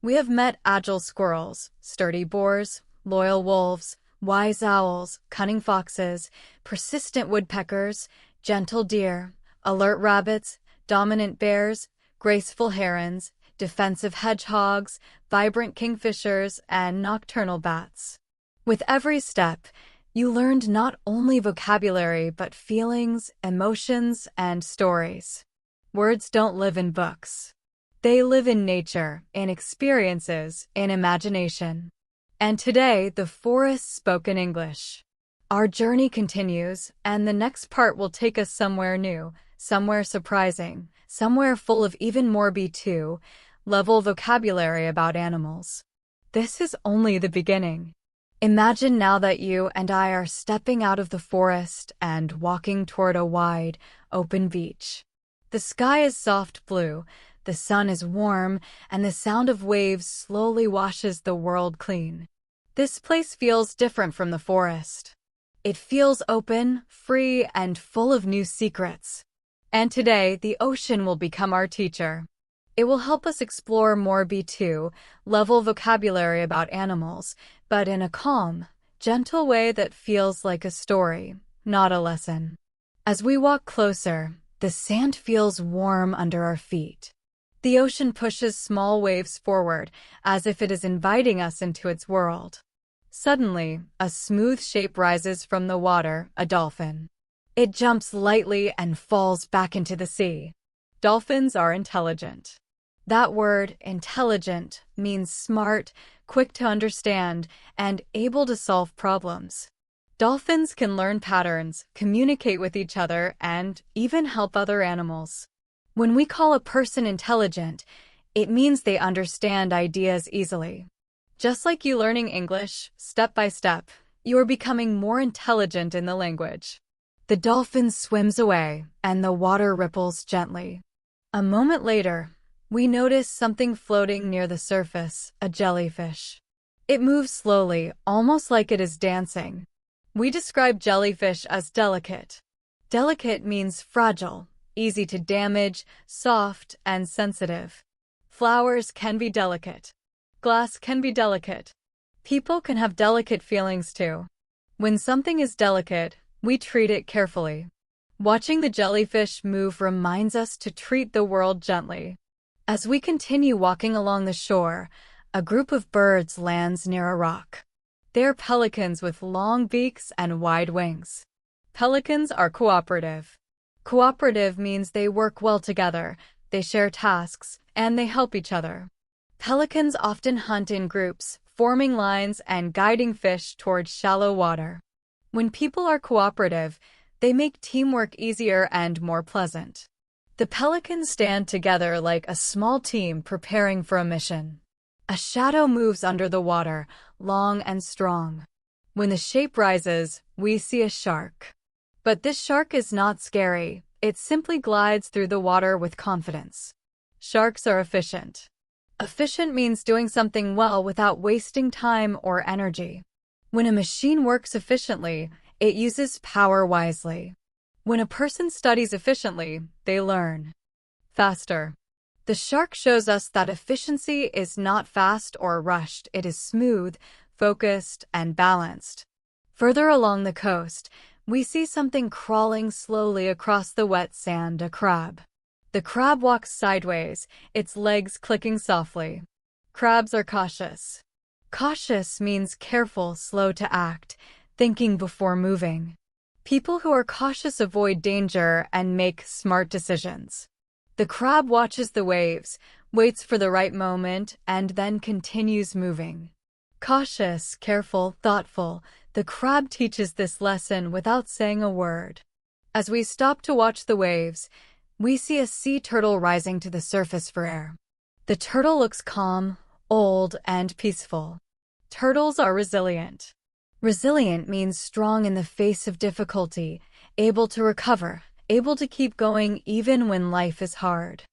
We have met agile squirrels, sturdy boars, loyal wolves, wise owls, cunning foxes, persistent woodpeckers, gentle deer, alert rabbits, dominant bears, graceful herons, defensive hedgehogs, vibrant kingfishers, and nocturnal bats. With every step, you learned not only vocabulary but feelings, emotions, and stories. Words don't live in books. They live in nature, in experiences, in imagination. And today, the forest spoke in English. Our journey continues, and the next part will take us somewhere new, somewhere surprising, somewhere full of even more B2 level vocabulary about animals. This is only the beginning. Imagine now that you and I are stepping out of the forest and walking toward a wide, open beach. The sky is soft blue, the sun is warm, and the sound of waves slowly washes the world clean. This place feels different from the forest. It feels open, free, and full of new secrets. And today, the ocean will become our teacher. It will help us explore more B2 level vocabulary about animals, but in a calm, gentle way that feels like a story, not a lesson. As we walk closer, the sand feels warm under our feet. The ocean pushes small waves forward, as if it is inviting us into its world. Suddenly, a smooth shape rises from the water, a dolphin. It jumps lightly and falls back into the sea. Dolphins are intelligent. That word, intelligent, means smart, quick to understand, and able to solve problems. Dolphins can learn patterns, communicate with each other, and even help other animals. When we call a person intelligent, it means they understand ideas easily. Just like you learning English, step by step, you are becoming more intelligent in the language. The dolphin swims away, and the water ripples gently. A moment later, we notice something floating near the surface, a jellyfish. It moves slowly, almost like it is dancing. We describe jellyfish as delicate. Delicate means fragile, easy to damage, soft, and sensitive. Flowers can be delicate. Glass can be delicate. People can have delicate feelings too. When something is delicate, we treat it carefully. Watching the jellyfish move reminds us to treat the world gently. As we continue walking along the shore, a group of birds lands near a rock. They're pelicans with long beaks and wide wings. Pelicans are cooperative. Cooperative means they work well together, they share tasks, and they help each other. Pelicans often hunt in groups, forming lines and guiding fish towards shallow water. When people are cooperative, they make teamwork easier and more pleasant. The pelicans stand together like a small team preparing for a mission. A shadow moves under the water, long and strong. When the shape rises, we see a shark. But this shark is not scary, it simply glides through the water with confidence. Sharks are efficient. Efficient means doing something well without wasting time or energy. When a machine works efficiently, it uses power wisely. When a person studies efficiently, they learn faster. The shark shows us that efficiency is not fast or rushed, it is smooth, focused, and balanced. Further along the coast, we see something crawling slowly across the wet sand, a crab. The crab walks sideways, its legs clicking softly. Crabs are cautious. Cautious means careful, slow to act, thinking before moving. People who are cautious avoid danger and make smart decisions. The crab watches the waves, waits for the right moment, and then continues moving. Cautious, careful, thoughtful, the crab teaches this lesson without saying a word. As we stop to watch the waves, we see a sea turtle rising to the surface for air. The turtle looks calm, old, and peaceful. Turtles are resilient. Resilient means strong in the face of difficulty, able to recover, able to keep going even when life is hard.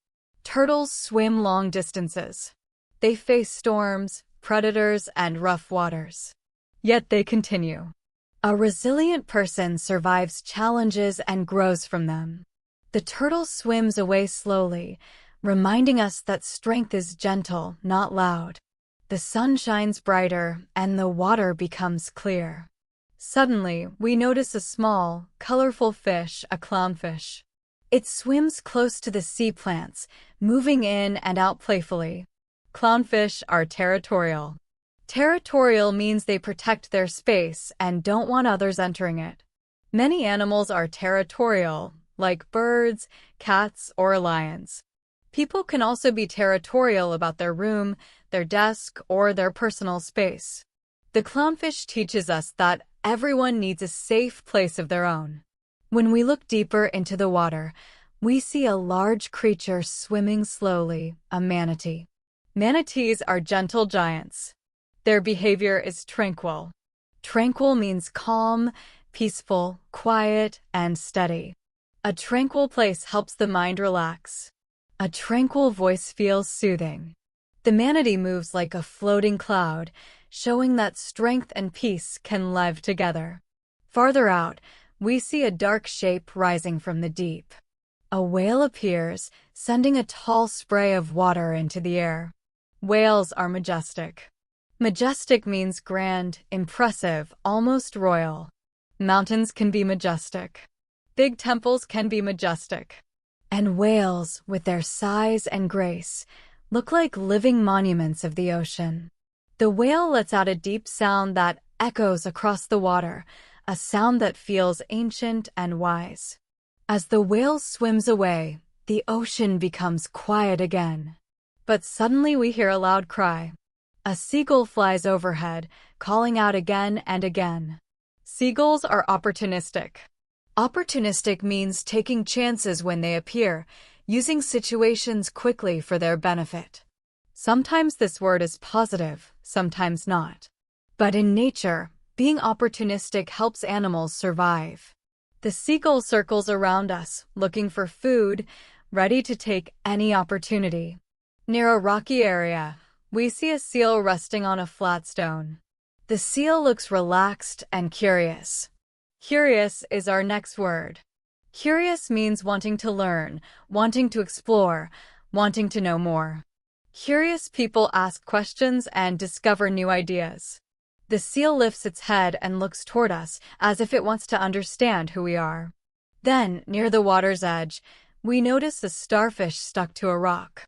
Turtles swim long distances. They face storms, predators, and rough waters. Yet they continue. A resilient person survives challenges and grows from them. The turtle swims away slowly, reminding us that strength is gentle, not loud. The sun shines brighter, and the water becomes clear. Suddenly, we notice a small, colorful fish, a clownfish. It swims close to the sea plants, moving in and out playfully. Clownfish are territorial. Territorial means they protect their space and don't want others entering it. Many animals are territorial, like birds, cats, or lions. People can also be territorial about their room, their desk, or their personal space. The clownfish teaches us that everyone needs a safe place of their own. When we look deeper into the water, we see a large creature swimming slowly, a manatee. Manatees are gentle giants. Their behavior is tranquil. Tranquil means calm, peaceful, quiet, and steady. A tranquil place helps the mind relax. A tranquil voice feels soothing. The manatee moves like a floating cloud, showing that strength and peace can live together. Farther out, we see a dark shape rising from the deep. A whale appears, sending a tall spray of water into the air. Whales are majestic. Majestic means grand, impressive, almost royal. Mountains can be majestic. Big temples can be majestic. And whales, with their size and grace, look like living monuments of the ocean. The whale lets out a deep sound that echoes across the water, a sound that feels ancient and wise. As the whale swims away, the ocean becomes quiet again. But suddenly we hear a loud cry. A seagull flies overhead, calling out again and again. Seagulls are opportunistic. Opportunistic means taking chances when they appear, using situations quickly for their benefit. Sometimes this word is positive, sometimes not. But in nature, being opportunistic helps animals survive. The seagull circles around us, looking for food, ready to take any opportunity. Near a rocky area, we see a seal resting on a flat stone. The seal looks relaxed and curious. Curious is our next word. Curious means wanting to learn, wanting to explore, wanting to know more. Curious people ask questions and discover new ideas. The seal lifts its head and looks toward us as if it wants to understand who we are. Then, near the water's edge, we notice a starfish stuck to a rock.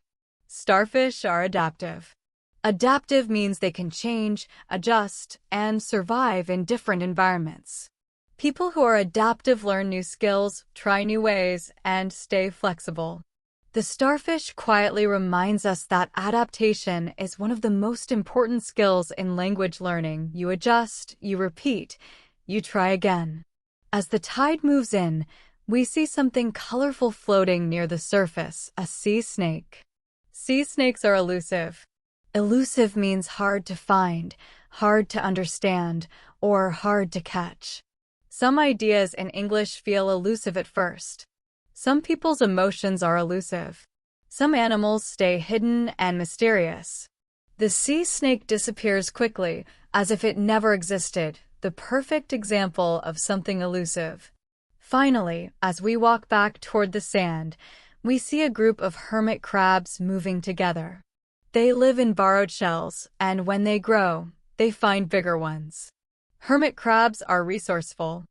Starfish are adaptive. Adaptive means they can change, adjust, and survive in different environments. People who are adaptive learn new skills, try new ways, and stay flexible. The starfish quietly reminds us that adaptation is one of the most important skills in language learning. You adjust, you repeat, you try again. As the tide moves in, we see something colorful floating near the surface, a sea snake. Sea snakes are elusive. Elusive means hard to find, hard to understand, or hard to catch. Some ideas in English feel elusive at first. Some people's emotions are elusive. Some animals stay hidden and mysterious. The sea snake disappears quickly, as if it never existed, the perfect example of something elusive. Finally, as we walk back toward the sand, we see a group of hermit crabs moving together. They live in borrowed shells, and when they grow, they find bigger ones. Hermit crabs are resourceful.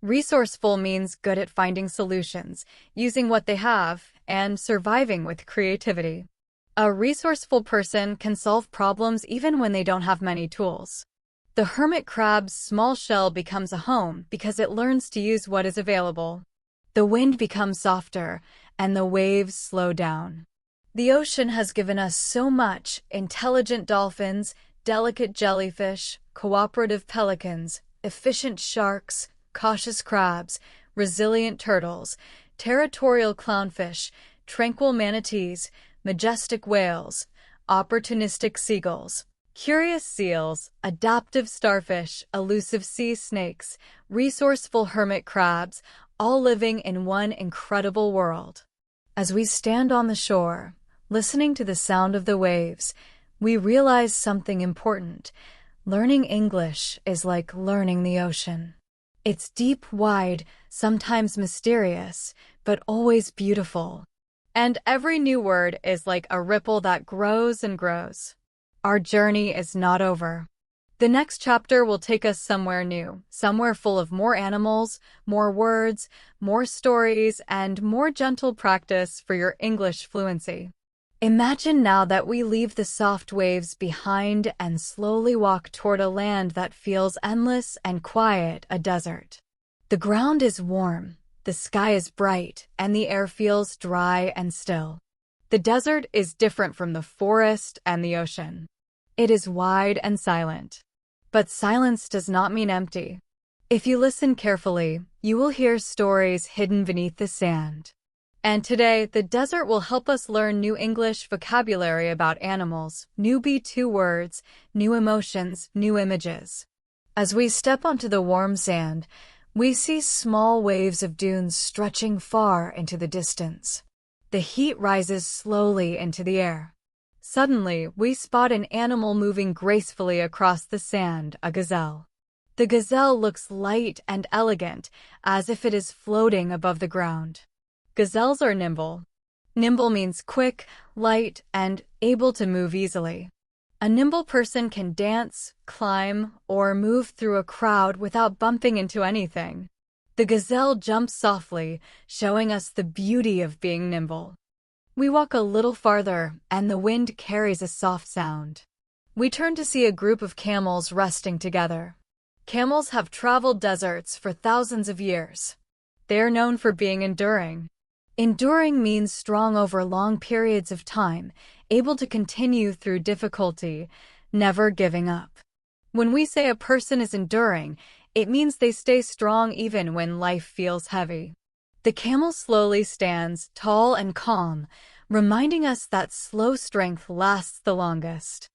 Resourceful means good at finding solutions, using what they have, and surviving with creativity. A resourceful person can solve problems even when they don't have many tools. The hermit crab's small shell becomes a home because it learns to use what is available. The wind becomes softer, and the waves slow down. The ocean has given us so much: intelligent dolphins, delicate jellyfish, cooperative pelicans, efficient sharks, cautious crabs, resilient turtles, territorial clownfish, tranquil manatees, majestic whales, opportunistic seagulls, curious seals, adaptive starfish, elusive sea snakes, resourceful hermit crabs, all living in one incredible world. As we stand on the shore, listening to the sound of the waves, we realize something important. Learning English is like learning the ocean. It's deep, wide, sometimes mysterious, but always beautiful. And every new word is like a ripple that grows and grows. Our journey is not over. The next chapter will take us somewhere new, somewhere full of more animals, more words, more stories, and more gentle practice for your English fluency. Imagine now that we leave the soft waves behind and slowly walk toward a land that feels endless and quiet, a desert. The ground is warm, the sky is bright, and the air feels dry and still. The desert is different from the forest and the ocean. It is wide and silent. But silence does not mean empty. If you listen carefully, you will hear stories hidden beneath the sand. And today, the desert will help us learn new English vocabulary about animals, new B2 words, new emotions, new images. As we step onto the warm sand, we see small waves of dunes stretching far into the distance. The heat rises slowly into the air. Suddenly, we spot an animal moving gracefully across the sand, a gazelle. The gazelle looks light and elegant, as if it is floating above the ground. Gazelles are nimble. Nimble means quick, light, and able to move easily. A nimble person can dance, climb, or move through a crowd without bumping into anything. The gazelle jumps softly, showing us the beauty of being nimble. We walk a little farther, and the wind carries a soft sound. We turn to see a group of camels resting together. Camels have traveled deserts for thousands of years. They are known for being enduring. Enduring means strong over long periods of time, able to continue through difficulty, never giving up. When we say a person is enduring, it means they stay strong even when life feels heavy. The camel slowly stands, tall and calm, reminding us that slow strength lasts the longest.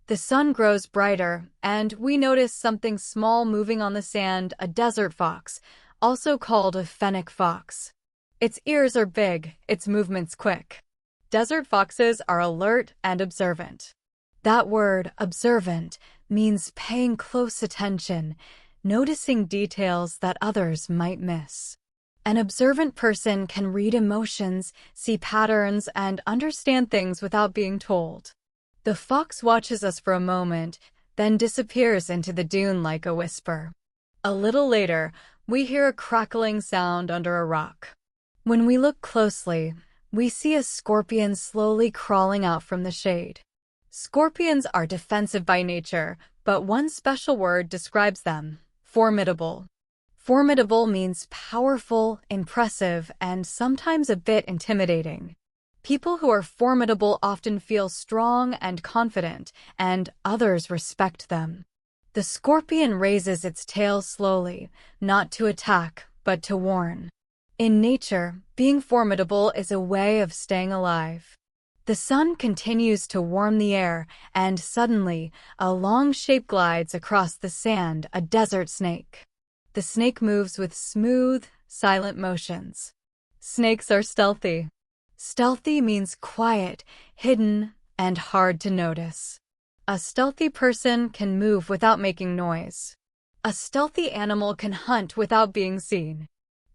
The sun grows brighter, and we notice something small moving on the sand, a desert fox, also called a fennec fox. Its ears are big, its movements quick. Desert foxes are alert and observant. That word, observant, means paying close attention, noticing details that others might miss. An observant person can read emotions, see patterns, and understand things without being told. The fox watches us for a moment, then disappears into the dune like a whisper. A little later, we hear a crackling sound under a rock. When we look closely, we see a scorpion slowly crawling out from the shade. Scorpions are defensive by nature, but one special word describes them: formidable. Formidable means powerful, impressive, and sometimes a bit intimidating. People who are formidable often feel strong and confident, and others respect them. The scorpion raises its tail slowly, not to attack, but to warn. In nature, being formidable is a way of staying alive. The sun continues to warm the air, and suddenly, a long shape glides across the sand, a desert snake. The snake moves with smooth, silent motions. Snakes are stealthy. Stealthy means quiet, hidden, and hard to notice. A stealthy person can move without making noise. A stealthy animal can hunt without being seen.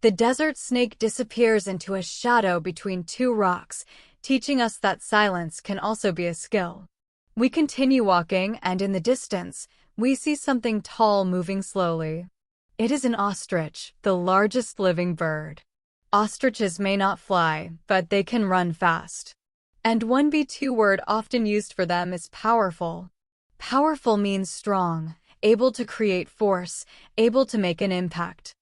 The desert snake disappears into a shadow between two rocks, teaching us that silence can also be a skill. We continue walking, and in the distance, we see something tall moving slowly. It is an ostrich, the largest living bird. Ostriches may not fly, but they can run fast. And one B2 word often used for them is powerful. Powerful means strong, able to create force, able to make an impact.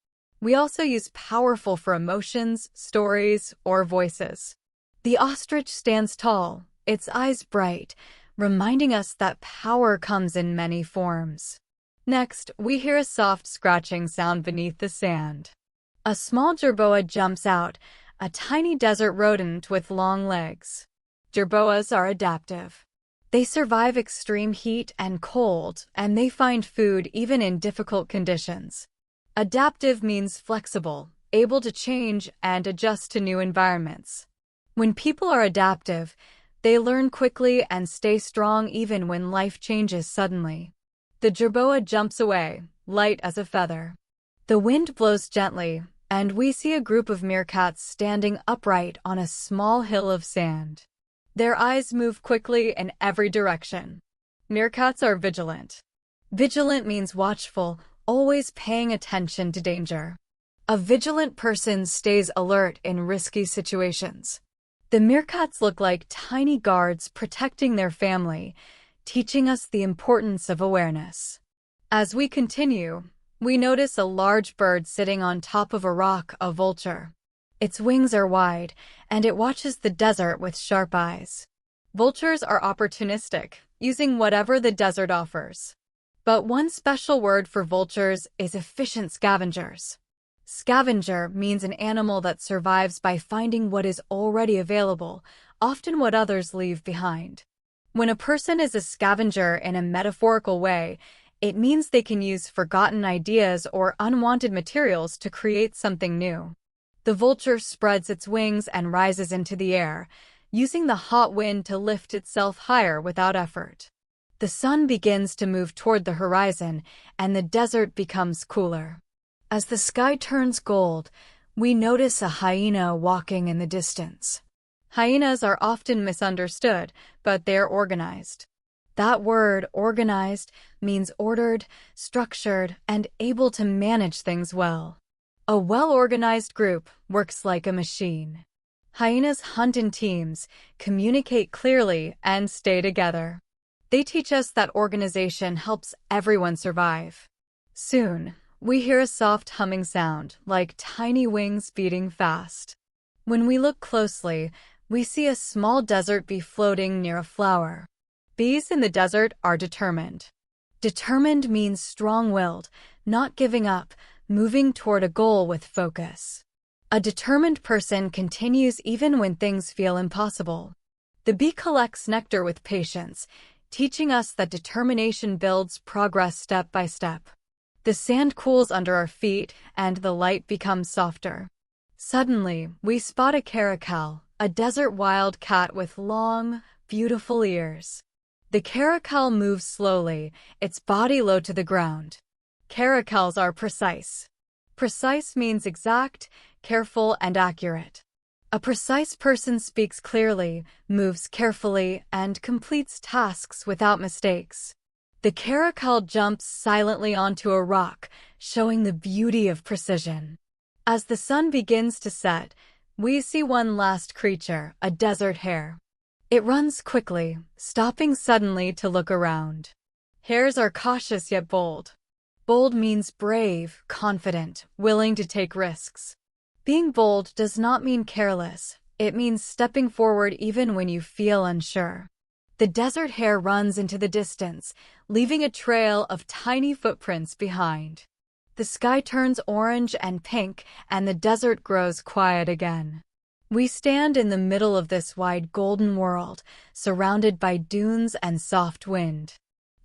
We also use powerful for emotions, stories, or voices. The ostrich stands tall, its eyes bright, reminding us that power comes in many forms. Next, we hear a soft scratching sound beneath the sand. A small jerboa jumps out, a tiny desert rodent with long legs. Jerboas are adaptive. They survive extreme heat and cold, and they find food even in difficult conditions. Adaptive means flexible, able to change and adjust to new environments. When people are adaptive, they learn quickly and stay strong even when life changes suddenly. The jerboa jumps away, light as a feather. The wind blows gently, and we see a group of meerkats standing upright on a small hill of sand. Their eyes move quickly in every direction. Meerkats are vigilant. Vigilant means watchful, always paying attention to danger. A vigilant person stays alert in risky situations. The meerkats look like tiny guards protecting their family, teaching us the importance of awareness. As we continue, we notice a large bird sitting on top of a rock, a vulture. Its wings are wide, and it watches the desert with sharp eyes. Vultures are opportunistic, using whatever the desert offers. But one special word for vultures is efficient scavengers. Scavenger means an animal that survives by finding what is already available, often what others leave behind. When a person is a scavenger in a metaphorical way, it means they can use forgotten ideas or unwanted materials to create something new. The vulture spreads its wings and rises into the air, using the hot wind to lift itself higher without effort. The sun begins to move toward the horizon, and the desert becomes cooler. As the sky turns gold, we notice a hyena walking in the distance. Hyenas are often misunderstood, but they're organized. That word, organized, means ordered, structured, and able to manage things well. A well-organized group works like a machine. Hyenas hunt in teams, communicate clearly, and stay together. They teach us that organization helps everyone survive. Soon, we hear a soft humming sound, like tiny wings beating fast. When we look closely, we see a small desert bee floating near a flower. Bees in the desert are determined. Determined means strong-willed, not giving up, moving toward a goal with focus. A determined person continues even when things feel impossible. The bee collects nectar with patience, teaching us that determination builds progress step by step. The sand cools under our feet, and the light becomes softer. Suddenly, we spot a caracal, a desert wildcat with long, beautiful ears. The caracal moves slowly, its body low to the ground. Caracals are precise. Precise means exact, careful, and accurate. A precise person speaks clearly, moves carefully, and completes tasks without mistakes. The caracal jumps silently onto a rock, showing the beauty of precision. As the sun begins to set, we see one last creature, a desert hare. It runs quickly, stopping suddenly to look around. Hares are cautious yet bold. Bold means brave, confident, willing to take risks. Being bold does not mean careless. It means stepping forward even when you feel unsure. The desert hare runs into the distance, leaving a trail of tiny footprints behind. The sky turns orange and pink, and the desert grows quiet again. We stand in the middle of this wide golden world, surrounded by dunes and soft wind.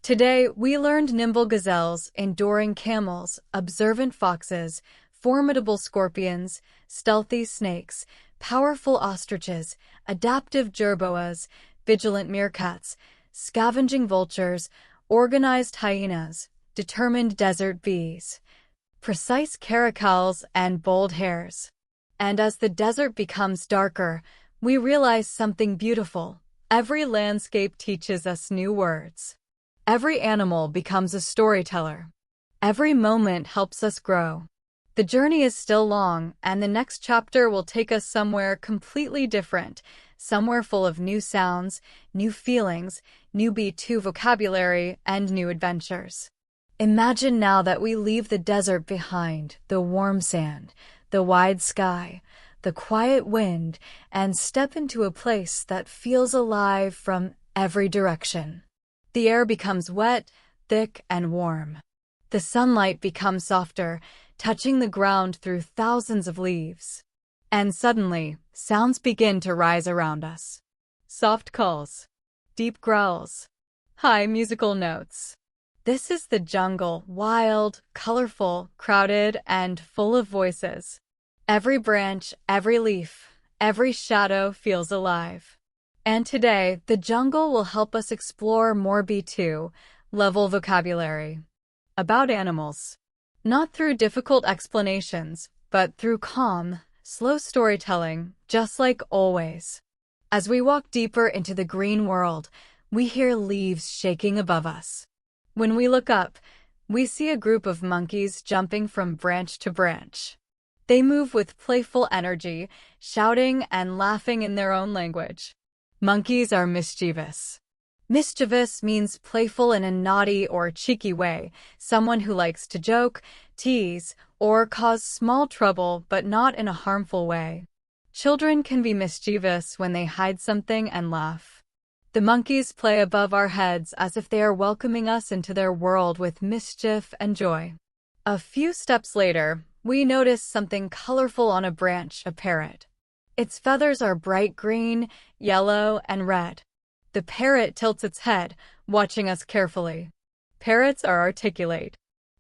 Today, we learned nimble gazelles, enduring camels, observant foxes, formidable scorpions, stealthy snakes, powerful ostriches, adaptive jerboas, vigilant meerkats, scavenging vultures, organized hyenas, determined desert bees, precise caracals, and bold hares. And as the desert becomes darker, we realize something beautiful. Every landscape teaches us new words. Every animal becomes a storyteller. Every moment helps us grow. The journey is still long, and the next chapter will take us somewhere completely different, somewhere full of new sounds, new feelings, new B2 vocabulary, and new adventures. Imagine now that we leave the desert behind, the warm sand, the wide sky, the quiet wind, and step into a place that feels alive from every direction. The air becomes wet, thick, and warm. The sunlight becomes softer, touching the ground through thousands of leaves. And suddenly, sounds begin to rise around us. Soft calls, deep growls, high musical notes. This is the jungle, wild, colorful, crowded, and full of voices. Every branch, every leaf, every shadow feels alive. And today, the jungle will help us explore more B2 level vocabulary about animals. Not through difficult explanations, but through calm, slow storytelling, just like always. As we walk deeper into the green world, we hear leaves shaking above us. When we look up, we see a group of monkeys jumping from branch to branch. They move with playful energy, shouting and laughing in their own language. Monkeys are mischievous. Mischievous means playful in a naughty or cheeky way, someone who likes to joke, tease, or cause small trouble but not in a harmful way. Children can be mischievous when they hide something and laugh. The monkeys play above our heads as if they are welcoming us into their world with mischief and joy. A few steps later, we notice something colorful on a branch, a parrot. Its feathers are bright green, yellow, and red. The parrot tilts its head, watching us carefully. Parrots are articulate.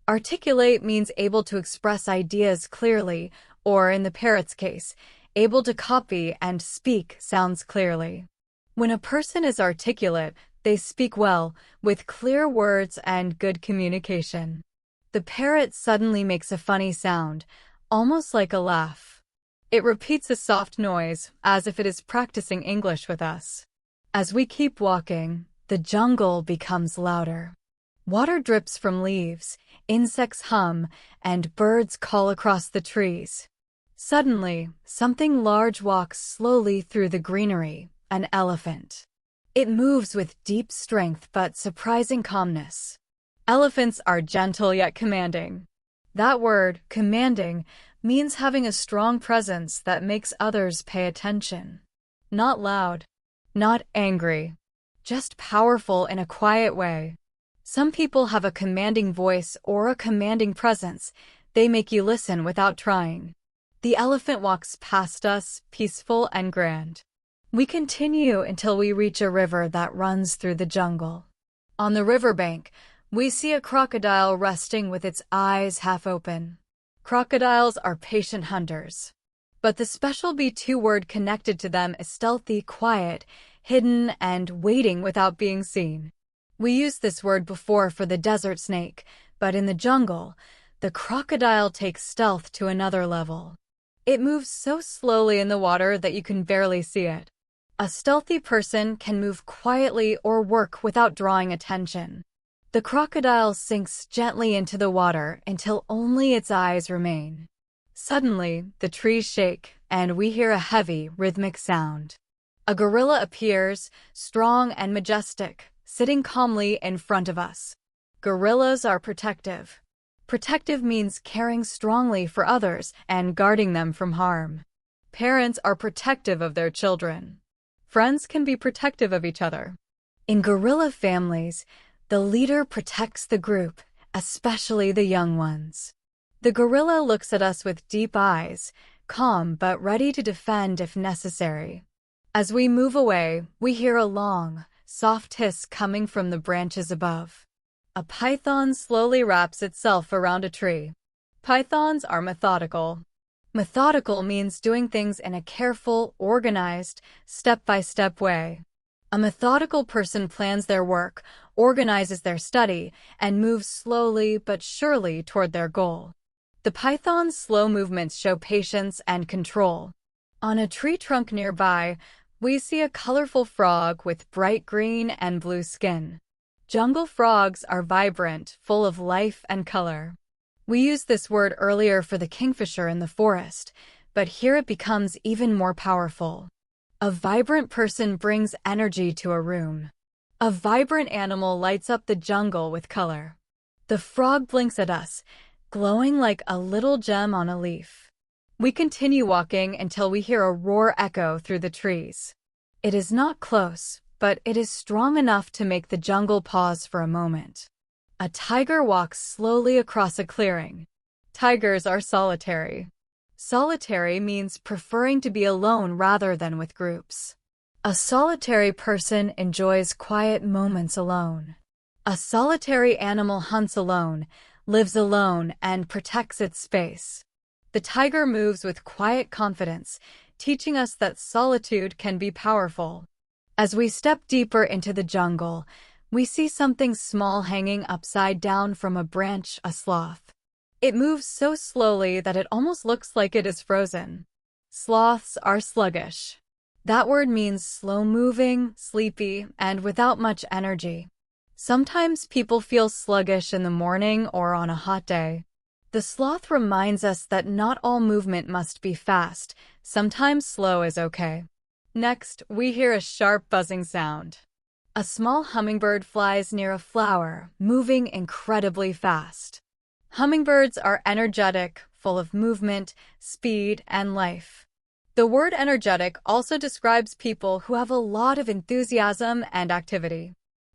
Articulate means able to express ideas clearly, or in the parrot's case, able to copy and speak sounds clearly. When a person is articulate, they speak well, with clear words and good communication. The parrot suddenly makes a funny sound, almost like a laugh. It repeats a soft noise, as if it is practicing English with us. As we keep walking, the jungle becomes louder. Water drips from leaves, insects hum, and birds call across the trees. Suddenly, something large walks slowly through the greenery, an elephant. It moves with deep strength but surprising calmness. Elephants are gentle yet commanding. That word, commanding, means having a strong presence that makes others pay attention. Not loud, not angry, just powerful in a quiet way. Some people have a commanding voice or a commanding presence. They make you listen without trying. The elephant walks past us, peaceful and grand. We continue until we reach a river that runs through the jungle. On the riverbank, we see a crocodile resting with its eyes half open. Crocodiles are patient hunters. But the special B2 word connected to them is stealthy, quiet, hidden, and waiting without being seen. We used this word before for the desert snake, but in the jungle, the crocodile takes stealth to another level. It moves so slowly in the water that you can barely see it. A stealthy person can move quietly or work without drawing attention. The crocodile sinks gently into the water until only its eyes remain. Suddenly, the trees shake, and we hear a heavy, rhythmic sound. A gorilla appears, strong and majestic, sitting calmly in front of us. Gorillas are protective. Protective means caring strongly for others and guarding them from harm. Parents are protective of their children. Friends can be protective of each other. In gorilla families, the leader protects the group, especially the young ones. The gorilla looks at us with deep eyes, calm but ready to defend if necessary. As we move away, we hear a long, soft hiss coming from the branches above. A python slowly wraps itself around a tree. Pythons are methodical. Methodical means doing things in a careful, organized, step-by-step way. A methodical person plans their work, organizes their study, and moves slowly but surely toward their goal. The python's slow movements show patience and control. On a tree trunk nearby, we see a colorful frog with bright green and blue skin. Jungle frogs are vibrant, full of life and color. We used this word earlier for the kingfisher in the forest, but here it becomes even more powerful. A vibrant person brings energy to a room. A vibrant animal lights up the jungle with color. The frog blinks at us, glowing like a little gem on a leaf. We continue walking until we hear a roar echo through the trees. It is not close, but it is strong enough to make the jungle pause for a moment. A tiger walks slowly across a clearing. Tigers are solitary. Solitary means preferring to be alone rather than with groups. A solitary person enjoys quiet moments alone. A solitary animal hunts alone, lives alone, and protects its space. The tiger moves with quiet confidence, teaching us that solitude can be powerful. As we step deeper into the jungle, we see something small hanging upside down from a branch, a sloth. It moves so slowly that it almost looks like it is frozen. Sloths are sluggish. That word means slow-moving, sleepy, and without much energy. Sometimes people feel sluggish in the morning or on a hot day. The sloth reminds us that not all movement must be fast. Sometimes slow is okay. Next, we hear a sharp buzzing sound. A small hummingbird flies near a flower, moving incredibly fast. Hummingbirds are energetic, full of movement, speed, and life. The word energetic also describes people who have a lot of enthusiasm and activity.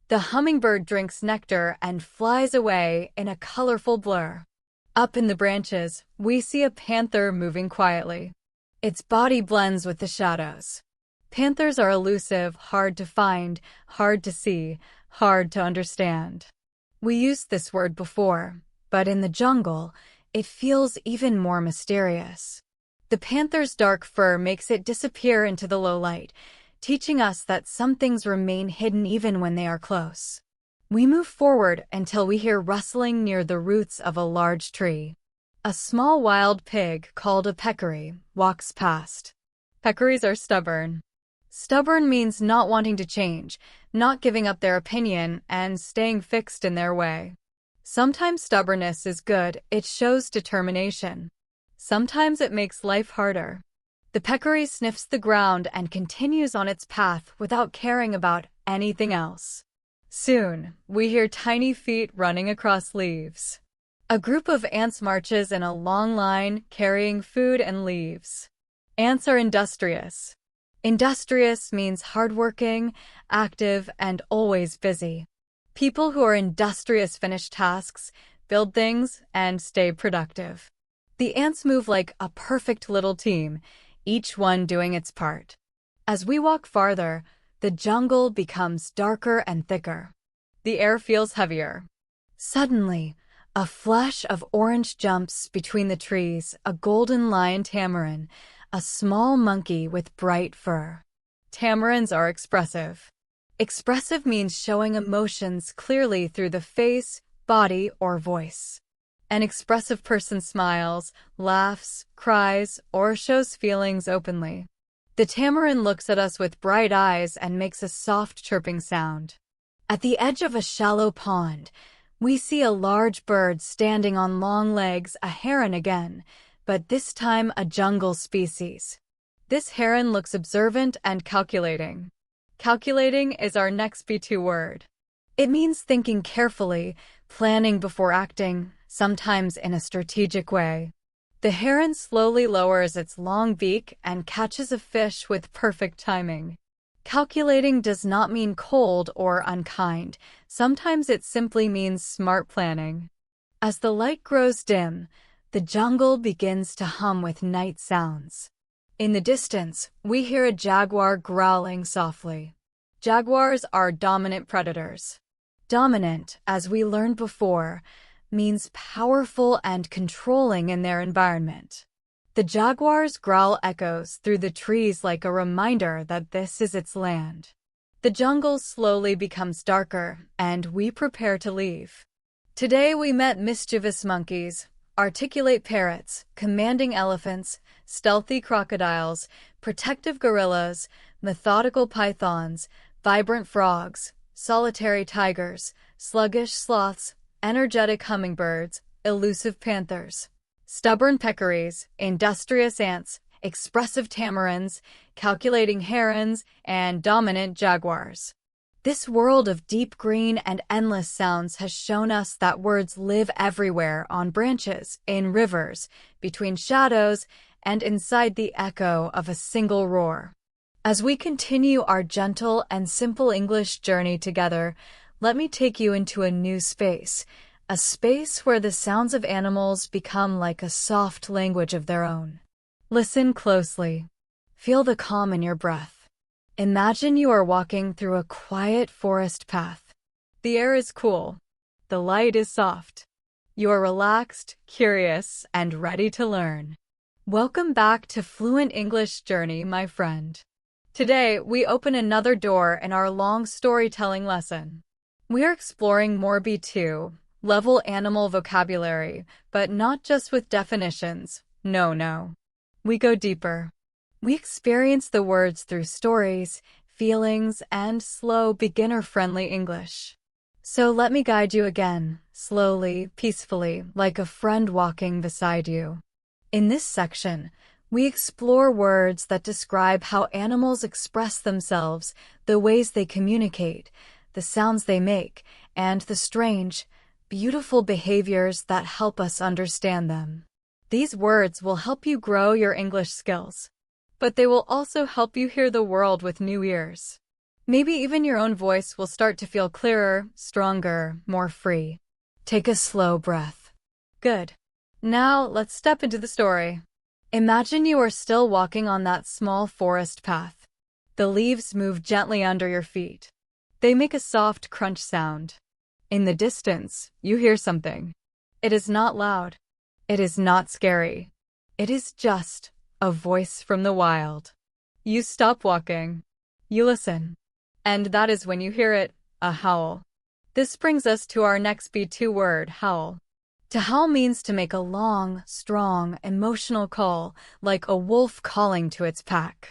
The hummingbird drinks nectar and flies away in a colorful blur. Up in the branches, we see a panther moving quietly. Its body blends with the shadows. Panthers are elusive, hard to find, hard to see, hard to understand. We used this word before, but in the jungle, it feels even more mysterious. The panther's dark fur makes it disappear into the low light, teaching us that some things remain hidden even when they are close. We move forward until we hear rustling near the roots of a large tree. A small wild pig, called a peccary, walks past. Peccaries are stubborn. Stubborn means not wanting to change, not giving up their opinion, and staying fixed in their way. Sometimes stubbornness is good, it shows determination. Sometimes it makes life harder. The peccary sniffs the ground and continues on its path without caring about anything else. Soon, we hear tiny feet running across leaves. A group of ants marches in a long line, carrying food and leaves. Ants are industrious. Industrious means hardworking, active, and always busy. People who are industrious finish tasks, build things, and stay productive. The ants move like a perfect little team, each one doing its part. As we walk farther, the jungle becomes darker and thicker. The air feels heavier. Suddenly, a flash of orange jumps between the trees, a golden lion tamarin, a small monkey with bright fur. Tamarins are expressive. Expressive means showing emotions clearly through the face, body, or voice. An expressive person smiles, laughs, cries, or shows feelings openly. The tamarin looks at us with bright eyes and makes a soft chirping sound. At the edge of a shallow pond, we see a large bird standing on long legs, a heron again, but this time a jungle species. This heron looks observant and calculating. Calculating is our next B2 word. It means thinking carefully, planning before acting, sometimes in a strategic way. The heron slowly lowers its long beak and catches a fish with perfect timing. Calculating does not mean cold or unkind. Sometimes it simply means smart planning. As the light grows dim, the jungle begins to hum with night sounds. In the distance, we hear a jaguar growling softly. Jaguars are dominant predators. Dominant, as we learned before, means powerful and controlling in their environment. The jaguar's growl echoes through the trees like a reminder that this is its land. The jungle slowly becomes darker, and we prepare to leave. Today we met mischievous monkeys, articulate parrots, commanding elephants, stealthy crocodiles, protective gorillas, methodical pythons, vibrant frogs, solitary tigers, sluggish sloths, energetic hummingbirds, elusive panthers, stubborn peccaries, industrious ants, expressive tamarins, calculating herons, and dominant jaguars. This world of deep green and endless sounds has shown us that words live everywhere, on branches, in rivers, between shadows, and inside the echo of a single roar. As we continue our gentle and simple English journey together, let me take you into a new space, a space where the sounds of animals become like a soft language of their own. Listen closely. Feel the calm in your breath. Imagine you are walking through a quiet forest path. The air is cool. The light is soft. You are relaxed, curious, and ready to learn. Welcome back to Fluent English Journey, my friend. Today, we open another door in our long storytelling lesson. We are exploring more B2, level animal vocabulary, but not just with definitions. No. We go deeper. We experience the words through stories, feelings, and slow, beginner-friendly English. So let me guide you again, slowly, peacefully, like a friend walking beside you. In this section, we explore words that describe how animals express themselves, the ways they communicate, the sounds they make, and the strange, beautiful behaviors that help us understand them. These words will help you grow your English skills, but they will also help you hear the world with new ears. Maybe even your own voice will start to feel clearer, stronger, more free. Take a slow breath. Good. Now let's step into the story. Imagine you are still walking on that small forest path. The leaves move gently under your feet. They make a soft crunch sound. In the distance, you hear something. It is not loud. It is not scary. It is just a voice from the wild. You stop walking. You listen. And that is when you hear it, a howl. This brings us to our next B2 word, howl. To howl means to make a long, strong, emotional call, like a wolf calling to its pack.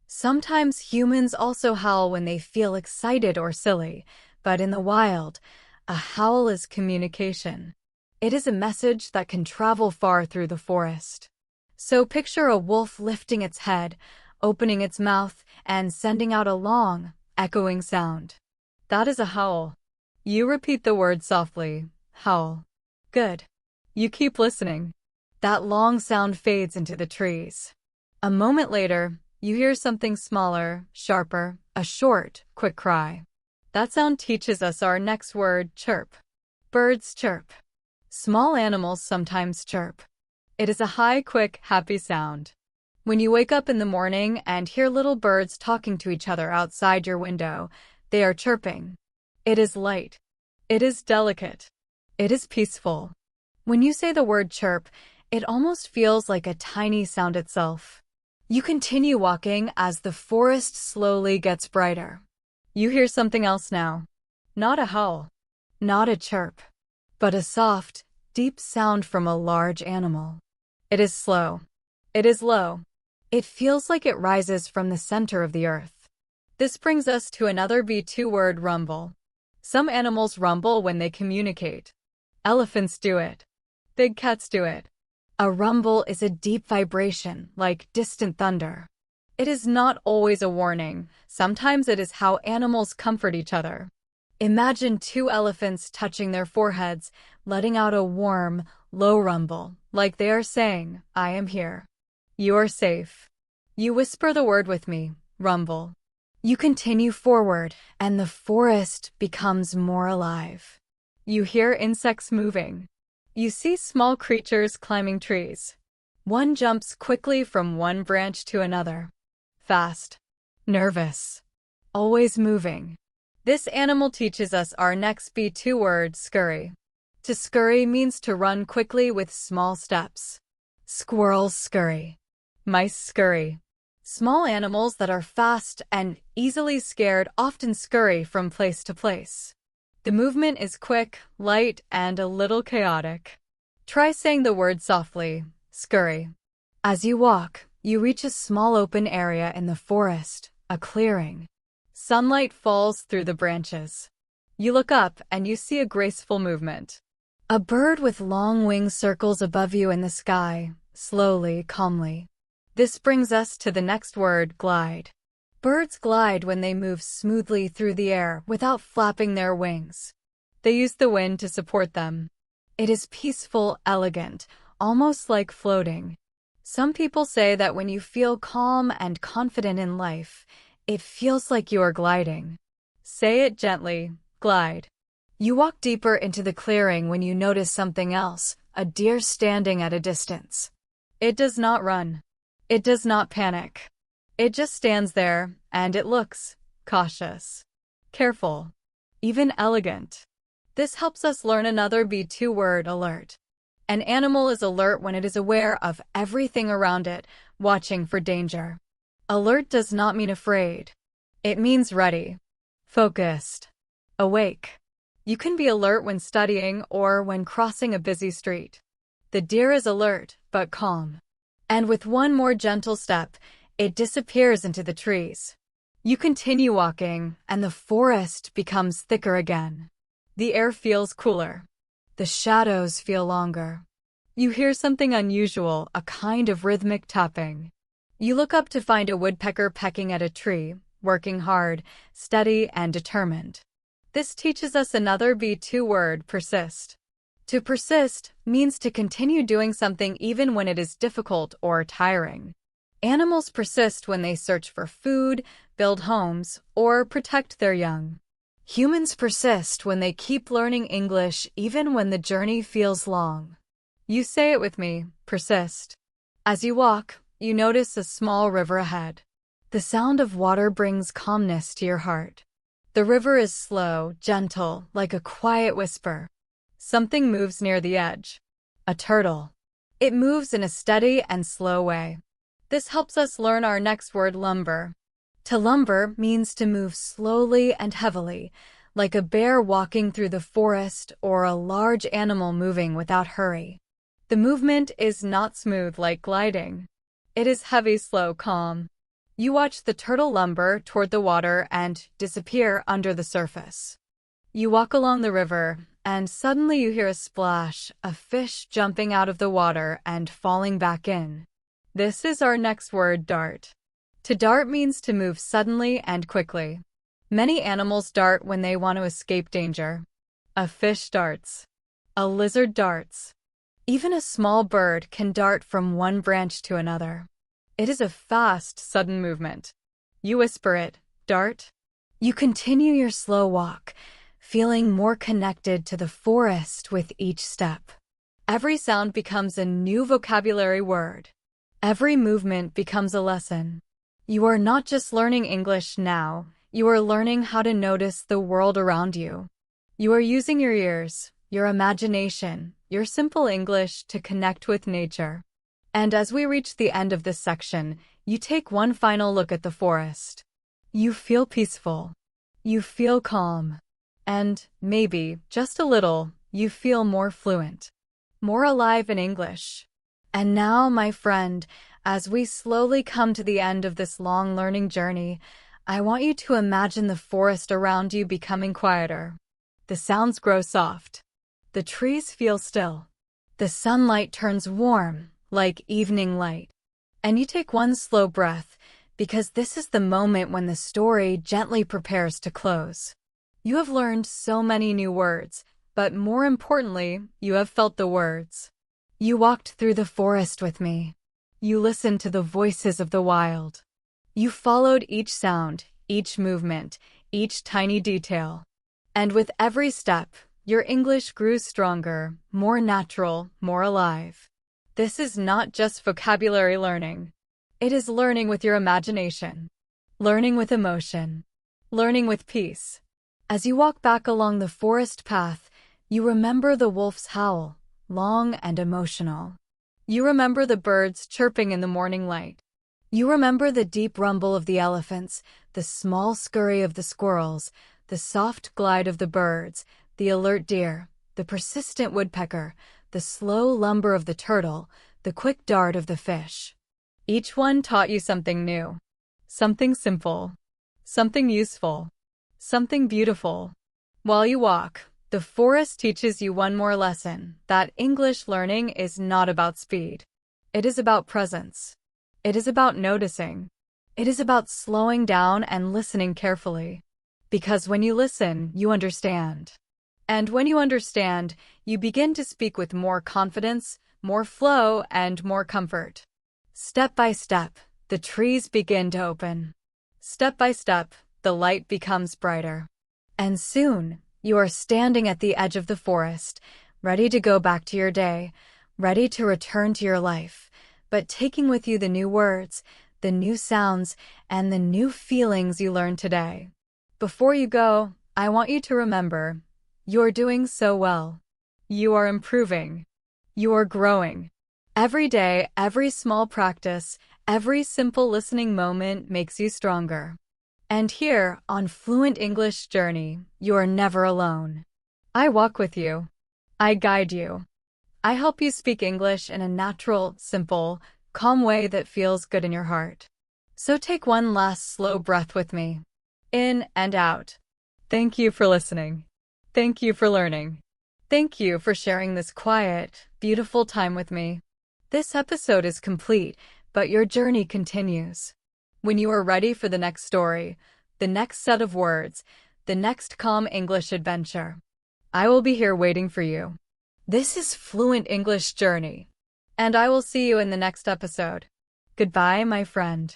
Sometimes humans also howl when they feel excited or silly, but in the wild, a howl is communication. It is a message that can travel far through the forest. So picture a wolf lifting its head, opening its mouth, and sending out a long, echoing sound. That is a howl. You repeat the word softly, howl. Good. You keep listening. That long sound fades into the trees. A moment later, you hear something smaller, sharper, a short, quick cry. That sound teaches us our next word, chirp. Birds chirp. Small animals sometimes chirp. It is a high, quick, happy sound. When you wake up in the morning and hear little birds talking to each other outside your window, they are chirping. It is light. It is delicate. It is peaceful. When you say the word chirp, it almost feels like a tiny sound itself. You continue walking as the forest slowly gets brighter. You hear something else now. Not a howl. Not a chirp. But a soft, deep sound from a large animal. It is slow. It is low. It feels like it rises from the center of the earth. This brings us to another B2 word, rumble. Some animals rumble when they communicate. Elephants do it. Big cats do it. A rumble is a deep vibration, like distant thunder. It is not always a warning. Sometimes it is how animals comfort each other. Imagine two elephants touching their foreheads, letting out a warm, low rumble, like they are saying, "I am here. You are safe." You whisper the word with me, rumble. You continue forward, and the forest becomes more alive. You hear insects moving. You see small creatures climbing trees. One jumps quickly from one branch to another. Fast. Nervous. Always moving. This animal teaches us our next B2 word, scurry. To scurry means to run quickly with small steps. Squirrels scurry. Mice scurry. Small animals that are fast and easily scared often scurry from place to place. The movement is quick, light, and a little chaotic. Try saying the word softly, scurry. As you walk, you reach a small open area in the forest, a clearing. Sunlight falls through the branches. You look up and you see a graceful movement. A bird with long wings circles above you in the sky, slowly, calmly. This brings us to the next word, glide. Birds glide when they move smoothly through the air without flapping their wings. They use the wind to support them. It is peaceful, elegant, almost like floating. Some people say that when you feel calm and confident in life, it feels like you are gliding. Say it gently, glide. You walk deeper into the clearing when you notice something else, a deer standing at a distance. It does not run. It does not panic. It just stands there, and it looks cautious, careful, even elegant. This helps us learn another B2 word, alert. An animal is alert when it is aware of everything around it, watching for danger. Alert does not mean afraid. It means ready, focused, awake. You can be alert when studying or when crossing a busy street. The deer is alert, but calm. And with one more gentle step, it disappears into the trees. You continue walking, and the forest becomes thicker again. The air feels cooler. The shadows feel longer. You hear something unusual, a kind of rhythmic tapping. You look up to find a woodpecker pecking at a tree, working hard, steady, and determined. This teaches us another B2 word, persist. To persist means to continue doing something even when it is difficult or tiring. Animals persist when they search for food, build homes, or protect their young. Humans persist when they keep learning English even when the journey feels long. You say it with me, persist. As you walk, you notice a small river ahead. The sound of water brings calmness to your heart. The river is slow, gentle, like a quiet whisper. Something moves near the edge. A turtle. It moves in a steady and slow way. This helps us learn our next word, lumber. To lumber means to move slowly and heavily, like a bear walking through the forest or a large animal moving without hurry. The movement is not smooth like gliding. It is heavy, slow, calm. You watch the turtle lumber toward the water and disappear under the surface. You walk along the river, and suddenly you hear a splash, a fish jumping out of the water and falling back in. This is our next word, dart. To dart means to move suddenly and quickly. Many animals dart when they want to escape danger. A fish darts. A lizard darts. Even a small bird can dart from one branch to another. It is a fast, sudden movement. You whisper it, dart. You continue your slow walk, feeling more connected to the forest with each step. Every sound becomes a new vocabulary word. Every movement becomes a lesson. You are not just learning English now, you are learning how to notice the world around you. You are using your ears, your imagination, your simple English to connect with nature. And as we reach the end of this section, you take one final look at the forest. You feel peaceful. You feel calm. And, maybe, just a little, you feel more fluent, more alive in English. And now, my friend, as we slowly come to the end of this long learning journey, I want you to imagine the forest around you becoming quieter. The sounds grow soft. The trees feel still. The sunlight turns warm, like evening light. And you take one slow breath, because this is the moment when the story gently prepares to close. You have learned so many new words, but more importantly, you have felt the words. You walked through the forest with me. You listened to the voices of the wild. You followed each sound, each movement, each tiny detail. And with every step, your English grew stronger, more natural, more alive. This is not just vocabulary learning. It is learning with your imagination, learning with emotion, learning with peace. As you walk back along the forest path, you remember the wolf's howl, long and emotional. You remember the birds chirping in the morning light. You remember the deep rumble of the elephants, the small scurry of the squirrels, the soft glide of the birds, the alert deer, the persistent woodpecker, the slow lumber of the turtle, the quick dart of the fish. Each one taught you something new, something simple, something useful, something beautiful. While you walk, the forest teaches you one more lesson, that English learning is not about speed. It is about presence. It is about noticing. It is about slowing down and listening carefully. Because when you listen, you understand. And when you understand, you begin to speak with more confidence, more flow, and more comfort. Step by step, the trees begin to open. Step by step, the light becomes brighter. And soon, you are standing at the edge of the forest, ready to go back to your day, ready to return to your life, but taking with you the new words, the new sounds, and the new feelings you learned today. Before you go, I want you to remember, you're doing so well. You are improving. You are growing. Every day, every small practice, every simple listening moment makes you stronger. And here, on Fluent English Journey, you are never alone. I walk with you. I guide you. I help you speak English in a natural, simple, calm way that feels good in your heart. So take one last slow breath with me. In and out. Thank you for listening. Thank you for learning. Thank you for sharing this quiet, beautiful time with me. This episode is complete, but your journey continues. When you are ready for the next story, the next set of words, the next calm English adventure, I will be here waiting for you. This is Fluent English Journey, and I will see you in the next episode. Goodbye, my friend.